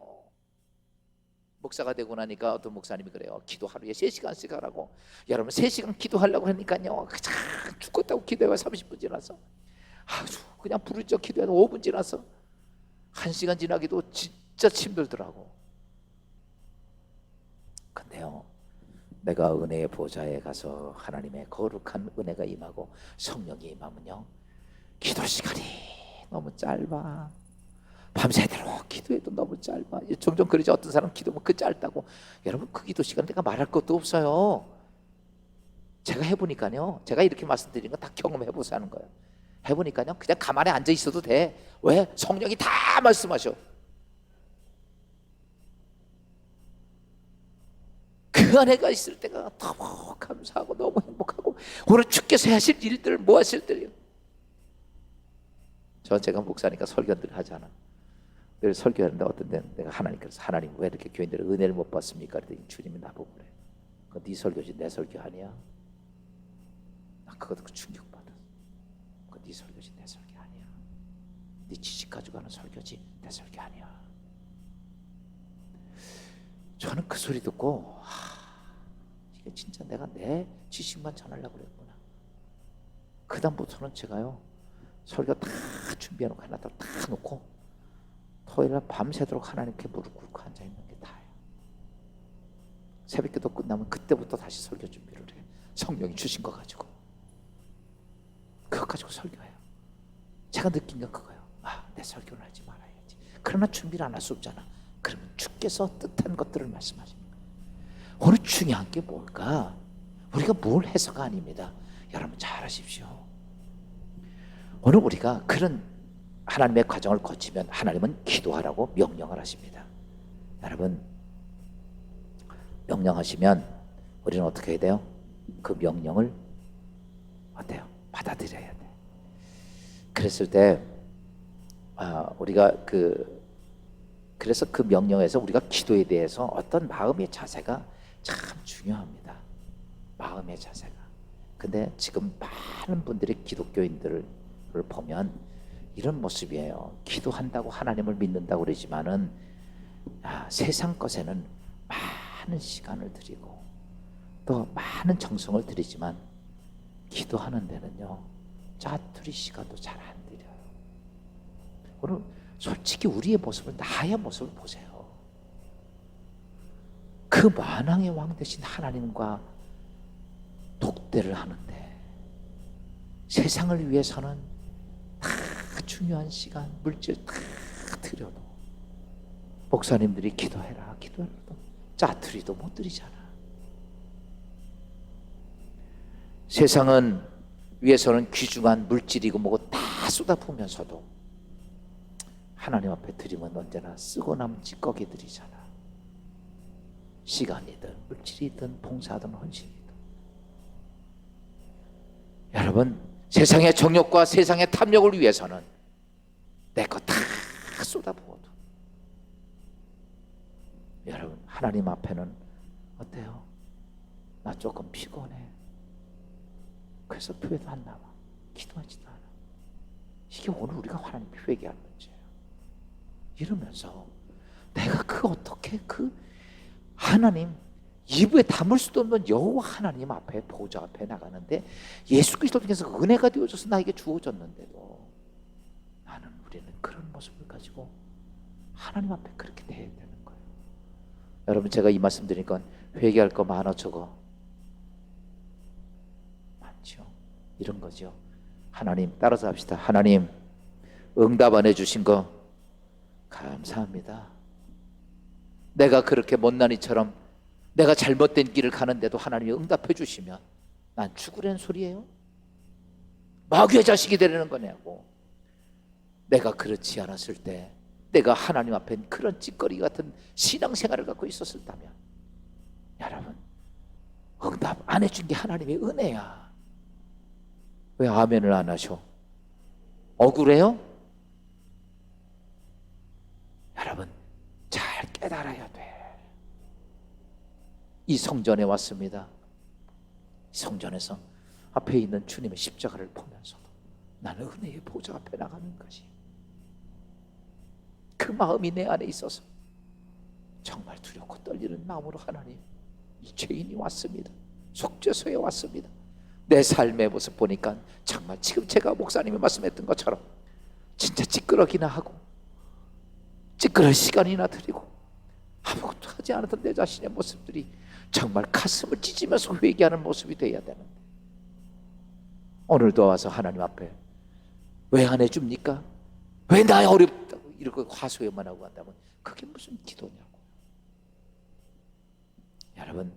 목사가 되고 나니까 어떤 목사님이 그래요. 기도 하루에 3시간씩 하라고. 여러분 3시간 기도하려고 하니까요, 그냥 죽겠다고 기도해요. 30분 지나서 아주 그냥 부르짖어 기도해도 5분 지나서 1시간 지나기도 진짜 힘들더라고. 근데요, 내가 은혜의 보좌에 가서 하나님의 거룩한 은혜가 임하고 성령이 임하면요, 기도 시간이 너무 짧아. 밤새도록 기도해도 너무 짧아. 종종 그러죠. 어떤 사람 기도면 그 짧다고. 여러분 그 기도 시간 내가 말할 것도 없어요. 제가 해보니까요, 제가 이렇게 말씀드리는 건 다 경험해보서 하는 거예요. 해보니까요, 그냥 가만히 앉아 있어도 돼. 왜? 성령이 다 말씀하셔. 그 안에가 있을 때가 너무 감사하고 너무 행복하고, 오늘 주께서 하실 일들, 뭐 하실 때요. 제가 목사니까 설교들 하잖아. 늘 설교하는데 어떤 데는 내가 하나님께서, 하나님 왜 이렇게 교인들은 은혜를 못 받습니까? 그랬더니 주님이 나보고 그래. 그건 네 설교지 내 설교 아니야. 나 그것도 충격받았어. 그건 네 설교지 내 설교 아니야. 네 지식 가지고 하는 설교지 내 설교 아니야. 저는 그 소리 듣고 이게 진짜 내가 내 지식만 전하려고 그랬구나. 그 다음부터는 제가요, 설교 다 준비해놓고 하나 다 놓고 토요일날 밤새도록 하나님께 무릎 꿇고 앉아있는 게 다예요. 새벽기도 끝나면 그때부터 다시 설교 준비를 해. 성령이 주신 거 가지고 그거 가지고 설교해요. 제가 느낀 건 그거예요. 내 설교는 하지 말아야지. 그러나 준비를 안 할 수 없잖아. 그러면 주께서 뜻한 것들을 말씀하시는 거예요. 오늘 중요한 게 뭘까? 우리가 뭘 해서가 아닙니다. 여러분 잘 하십시오. 오늘 우리가 그런 하나님의 과정을 거치면 하나님은 기도하라고 명령을 하십니다. 여러분 명령하시면 우리는 어떻게 해야 돼요? 그 명령을 어때요? 받아들여야 돼. 그랬을 때 우리가 그래서 그 명령에서 우리가 기도에 대해서 어떤 마음의 자세가 참 중요합니다. 마음의 자세가. 근데 지금 많은 분들이 기독교인들을 보면 이런 모습이에요. 기도한다고 하나님을 믿는다고 그러지만은 세상 것에는 많은 시간을 들이고 또 많은 정성을 들이지만 기도하는 데는요, 짜투리 시간도 잘 안 들여요. 오늘 솔직히 우리의 모습을, 나의 모습을 보세요. 그 만왕의 왕 되신 하나님과 독대를 하는데 세상을 위해서는 다 중요한 시간, 물질 다 들여도 목사님들이 기도해라 기도해라도 짜투리도 못 드리잖아. 세상은 위해서는 귀중한 물질이고 뭐고 다 쏟아부으면서도 하나님 앞에 드리면 언제나 쓰고 남은 찌꺼기 드리잖아. 시간이든 물질이든 봉사든 헌신이든. 여러분 세상의 정욕과 세상의 탐욕을 위해서는 내 거 다 쏟아부어도 여러분 하나님 앞에는 어때요? 나 조금 피곤해. 그래서 교회도 안 나와. 기도하지도 않아. 이게 오늘 우리가 하나님 회개할 문제예요. 이러면서 내가 어떻게 하나님 입에 담을 수도 없는 여호와 하나님 앞에 보좌 앞에 나가는데 예수 그리스도 통해서 은혜가 되어져서 나에게 주어졌는데도 우리는 그런 모습을 가지고 하나님 앞에 그렇게 대해야 되는 거예요. 여러분 제가 이 말씀 드리니까 회개할 거 많아 적어? 많죠. 이런 거죠. 하나님 따라서 합시다. 하나님 응답 안 해주신 거 감사합니다. 내가 그렇게 못난이처럼 내가 잘못된 길을 가는데도 하나님이 응답해 주시면 난 죽으라는 소리예요? 마귀의 자식이 되려는 거냐고. 내가 그렇지 않았을 때 내가 하나님 앞에 그런 찌꺼기 같은 신앙생활을 갖고 있었다면 여러분 응답 안 해준 게 하나님의 은혜야. 왜 아멘을 안 하셔? 억울해요? 여러분 잘 깨달아야 돼. 이 성전에 왔습니다. 성전에서 앞에 있는 주님의 십자가를 보면서도 나는 은혜의 보좌 앞에 나가는 것이, 그 마음이 내 안에 있어서 정말 두렵고 떨리는 마음으로 하나님, 이 죄인이 왔습니다. 속죄소에 왔습니다. 내 삶의 모습 보니까 정말 지금 제가 목사님이 말씀했던 것처럼 진짜 찌끄러기나 하고 찌끄러울 시간이나 드리고 아무것도 하지 않았던 내 자신의 모습들이 정말 가슴을 찢으면서 회개하는 모습이 되어야 되는데, 오늘도 와서 하나님 앞에 왜 안 해줍니까? 왜 나 어렵다고 이렇게 화소연만 하고 한다면 그게 무슨 기도냐고. 여러분,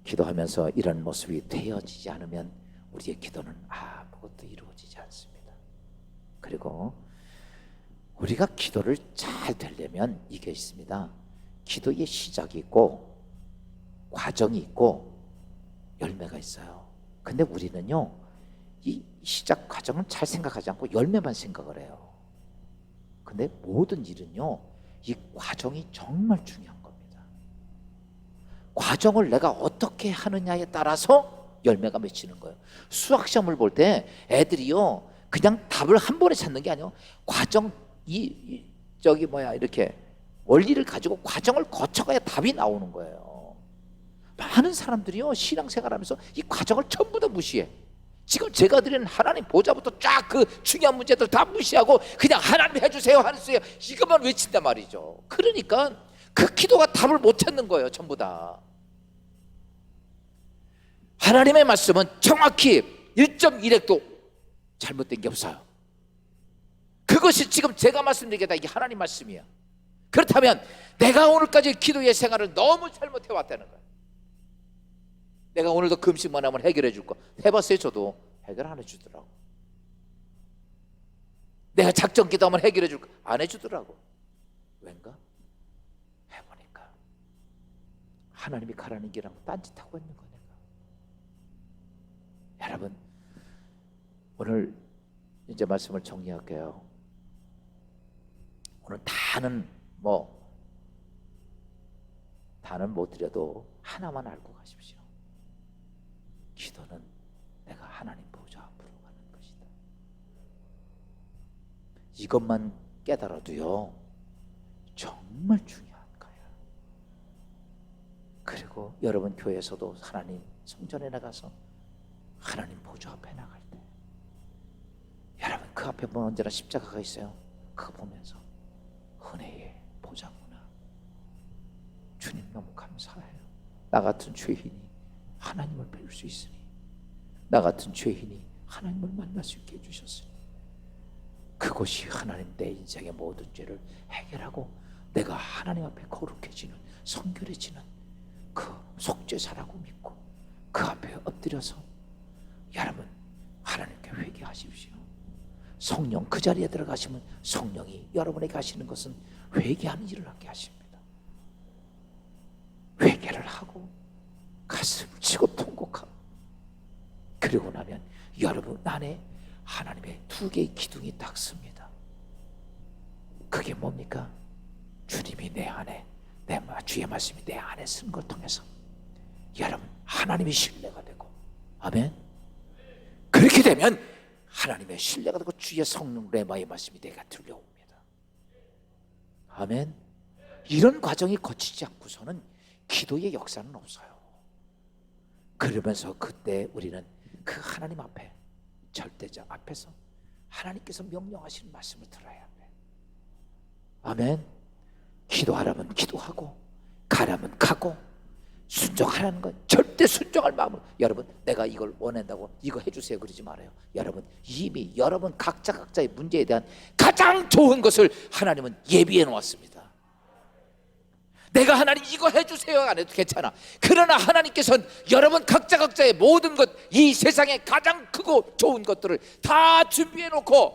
기도하면서 이런 모습이 되어지지 않으면 우리의 기도는 아무것도 이루어지지 않습니다. 그리고 우리가 기도를 잘 되려면 이게 있습니다. 기도의 시작이 있고 과정이 있고 열매가 있어요. 근데 우리는요, 이 시작 과정은 잘 생각하지 않고 열매만 생각을 해요. 근데 모든 일은요, 이 과정이 정말 중요한 겁니다. 과정을 내가 어떻게 하느냐에 따라서 열매가 맺히는 거예요. 수학 시험을 볼 때 애들이요, 그냥 답을 한 번에 찾는 게 아니에요. 과정, 이렇게 원리를 가지고 과정을 거쳐가야 답이 나오는 거예요. 많은 사람들이요, 신앙생활하면서 이 과정을 전부 다 무시해. 지금 제가 드리는 하나님 보좌부터 쫙 그 중요한 문제들 다 무시하고 그냥 하나님 해주세요 하세요 이것만 외친단 말이죠. 그러니까 그 기도가 답을 못 찾는 거예요. 전부 다. 하나님의 말씀은 정확히 1.1핵도 잘못된 게 없어요. 그것이 지금 제가 말씀드리겠다, 이게 하나님 말씀이야. 그렇다면 내가 오늘까지 기도의 생활을 너무 잘못해왔다는 거야. 내가 오늘도 금식만 하면 해결해 줄 거 해봤어요. 저도 해결 안 해주더라고. 내가 작정 기도하면 해결해 줄 거 안 해주더라고. 왠가? 해보니까 하나님이 가라는 길랑 딴짓하고 있는 거네. 여러분, 오늘 이제 말씀을 정리할게요. 오늘 다는 못 드려도 하나만 알고 가십시오. 기도는 내가 하나님 보좌 앞으로 가는 것이다. 이것만 깨달아도요, 정말 중요한 거예요. 그리고 여러분 교회에서도 하나님 성전에 나가서 하나님 보좌 앞에 나갈 때, 여러분 그 앞에 보면 언제나 십자가가 있어요. 그거 보면서 은혜의 보좌구나, 주님 너무 감사해요. 나 같은 죄인이 하나님을 뵐 수 있으니, 나 같은 죄인이 하나님을 만날 수 있게 해주셨으니, 그것이 하나님 내 인생의 모든 죄를 해결하고 내가 하나님 앞에 거룩해지는, 성결해지는 그 속죄사라고 믿고 그 앞에 엎드려서 여러분 하나님께 회개하십시오. 성령 그 자리에 들어가시면 성령이 여러분에게 하시는 것은 회개하는 일을 하게 하십니다. 회개를 하고 가슴을 치고 통곡하고, 그리고 나면 여러분 안에 하나님의 두 개의 기둥이 딱 씁니다. 그게 뭡니까? 주님이 내 안에, 주의 말씀이 내 안에 쓴 걸 통해서 여러분 하나님이 신뢰가 되고, 아멘. 그렇게 되면 하나님의 신뢰가 되고 주의 성령 레마의 말씀이 내가 들려옵니다. 아멘. 이런 과정이 거치지 않고서는 기도의 역사는 없어요. 그러면서 그때 우리는 그 하나님 앞에, 절대자 앞에서 하나님께서 명령하시는 말씀을 들어야 돼. 아멘. 기도하라면 기도하고 가라면 가고 순종하라는 건 절대 순종할 마음으로. 여러분 내가 이걸 원한다고 이거 해주세요 그러지 말아요. 여러분 이미 여러분 각자의 문제에 대한 가장 좋은 것을 하나님은 예비해 놓았습니다. 내가 하나님 이거 해주세요 안 해도 괜찮아. 그러나 하나님께서는 여러분 각자의 모든 것, 이 세상에 가장 크고 좋은 것들을 다 준비해 놓고,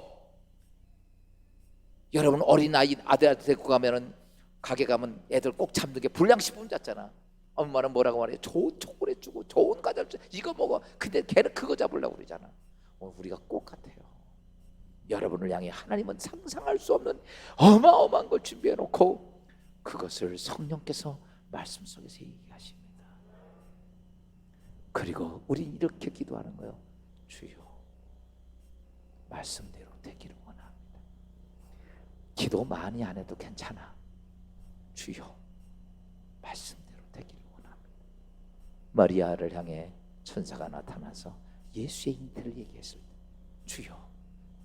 여러분 어린아이 아들한테 데리고 가면은 가게 가면 애들 꼭 잡는 게 불량식품 잤잖아. 엄마는 뭐라고 말해? 좋은 초콜릿 주고 좋은 과자를 주고 이거 먹어. 근데 걔는 그거 잡으려고 그러잖아. 우리가 꼭 같아요. 여러분을 향해 하나님은 상상할 수 없는 어마어마한 걸 준비해 놓고 그것을 성령께서 말씀 속에서 얘기하십니다. 그리고 우린 이렇게 기도하는 거예요. 주여, 말씀대로 되기를 원합니다. 기도 많이 안 해도 괜찮아. 주여, 말씀대로 되기를 원합니다. 마리아를 향해 천사가 나타나서 예수의 잉태를 얘기했을 때, 주여,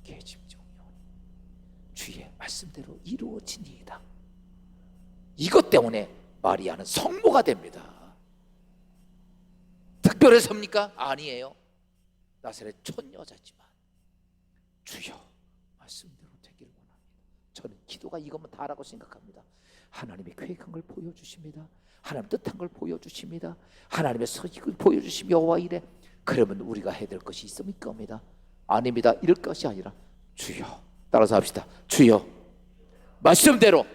계집종이오니 주의 말씀대로 이루어지니이다. 이것 때문에 마리아는 성모가 됩니다. 특별해서입니까? 아니에요. 나사렛 촌여자지만 주여, 말씀대로 되기를 원합니다. 저는 기도가 이것만 다라고 생각합니다. 하나님의 계획한 걸 보여주십니다. 하나님 뜻한 걸 보여주십니다. 하나님의 서식을 보여주시며 여호와 이래. 그러면 우리가 해야 될 것이 있습니까? 아닙니다. 이럴 것이 아니라 주여, 따라서 합시다. 주여, 말씀대로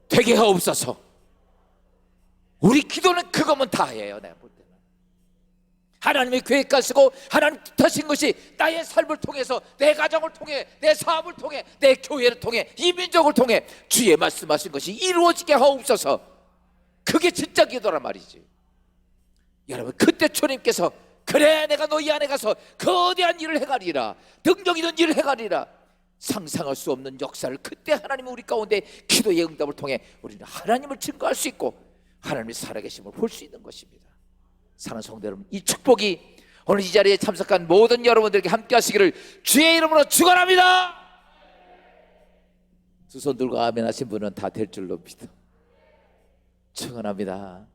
되게 하옵소서. 우리 기도는 그거면 다예요. 내가 볼 때는 하나님의 계획과 쓰고 하나님 뜻하신 것이 나의 삶을 통해서, 내 가정을 통해, 내 사업을 통해, 내 교회를 통해, 이 민족을 통해 주의 말씀하신 것이 이루어지게 하옵소서. 그게 진짜 기도란 말이지. 여러분, 그때 주님께서 그래, 내가 너희 안에 가서 거대한 일을 해가리라, 능력 있는 일을 해가리라, 상상할 수 없는 역사를 그때 하나님은 우리 가운데 기도의 응답을 통해 우리는 하나님을 증거할 수 있고 하나님의 살아계심을 볼 수 있는 것입니다. 사랑하는 성도 여러분, 이 축복이 오늘 이 자리에 참석한 모든 여러분들에게 함께 하시기를 주의 이름으로 축원합니다. 두 손 들고 아멘 하신 분은 다 될 줄로 믿어. 축원합니다.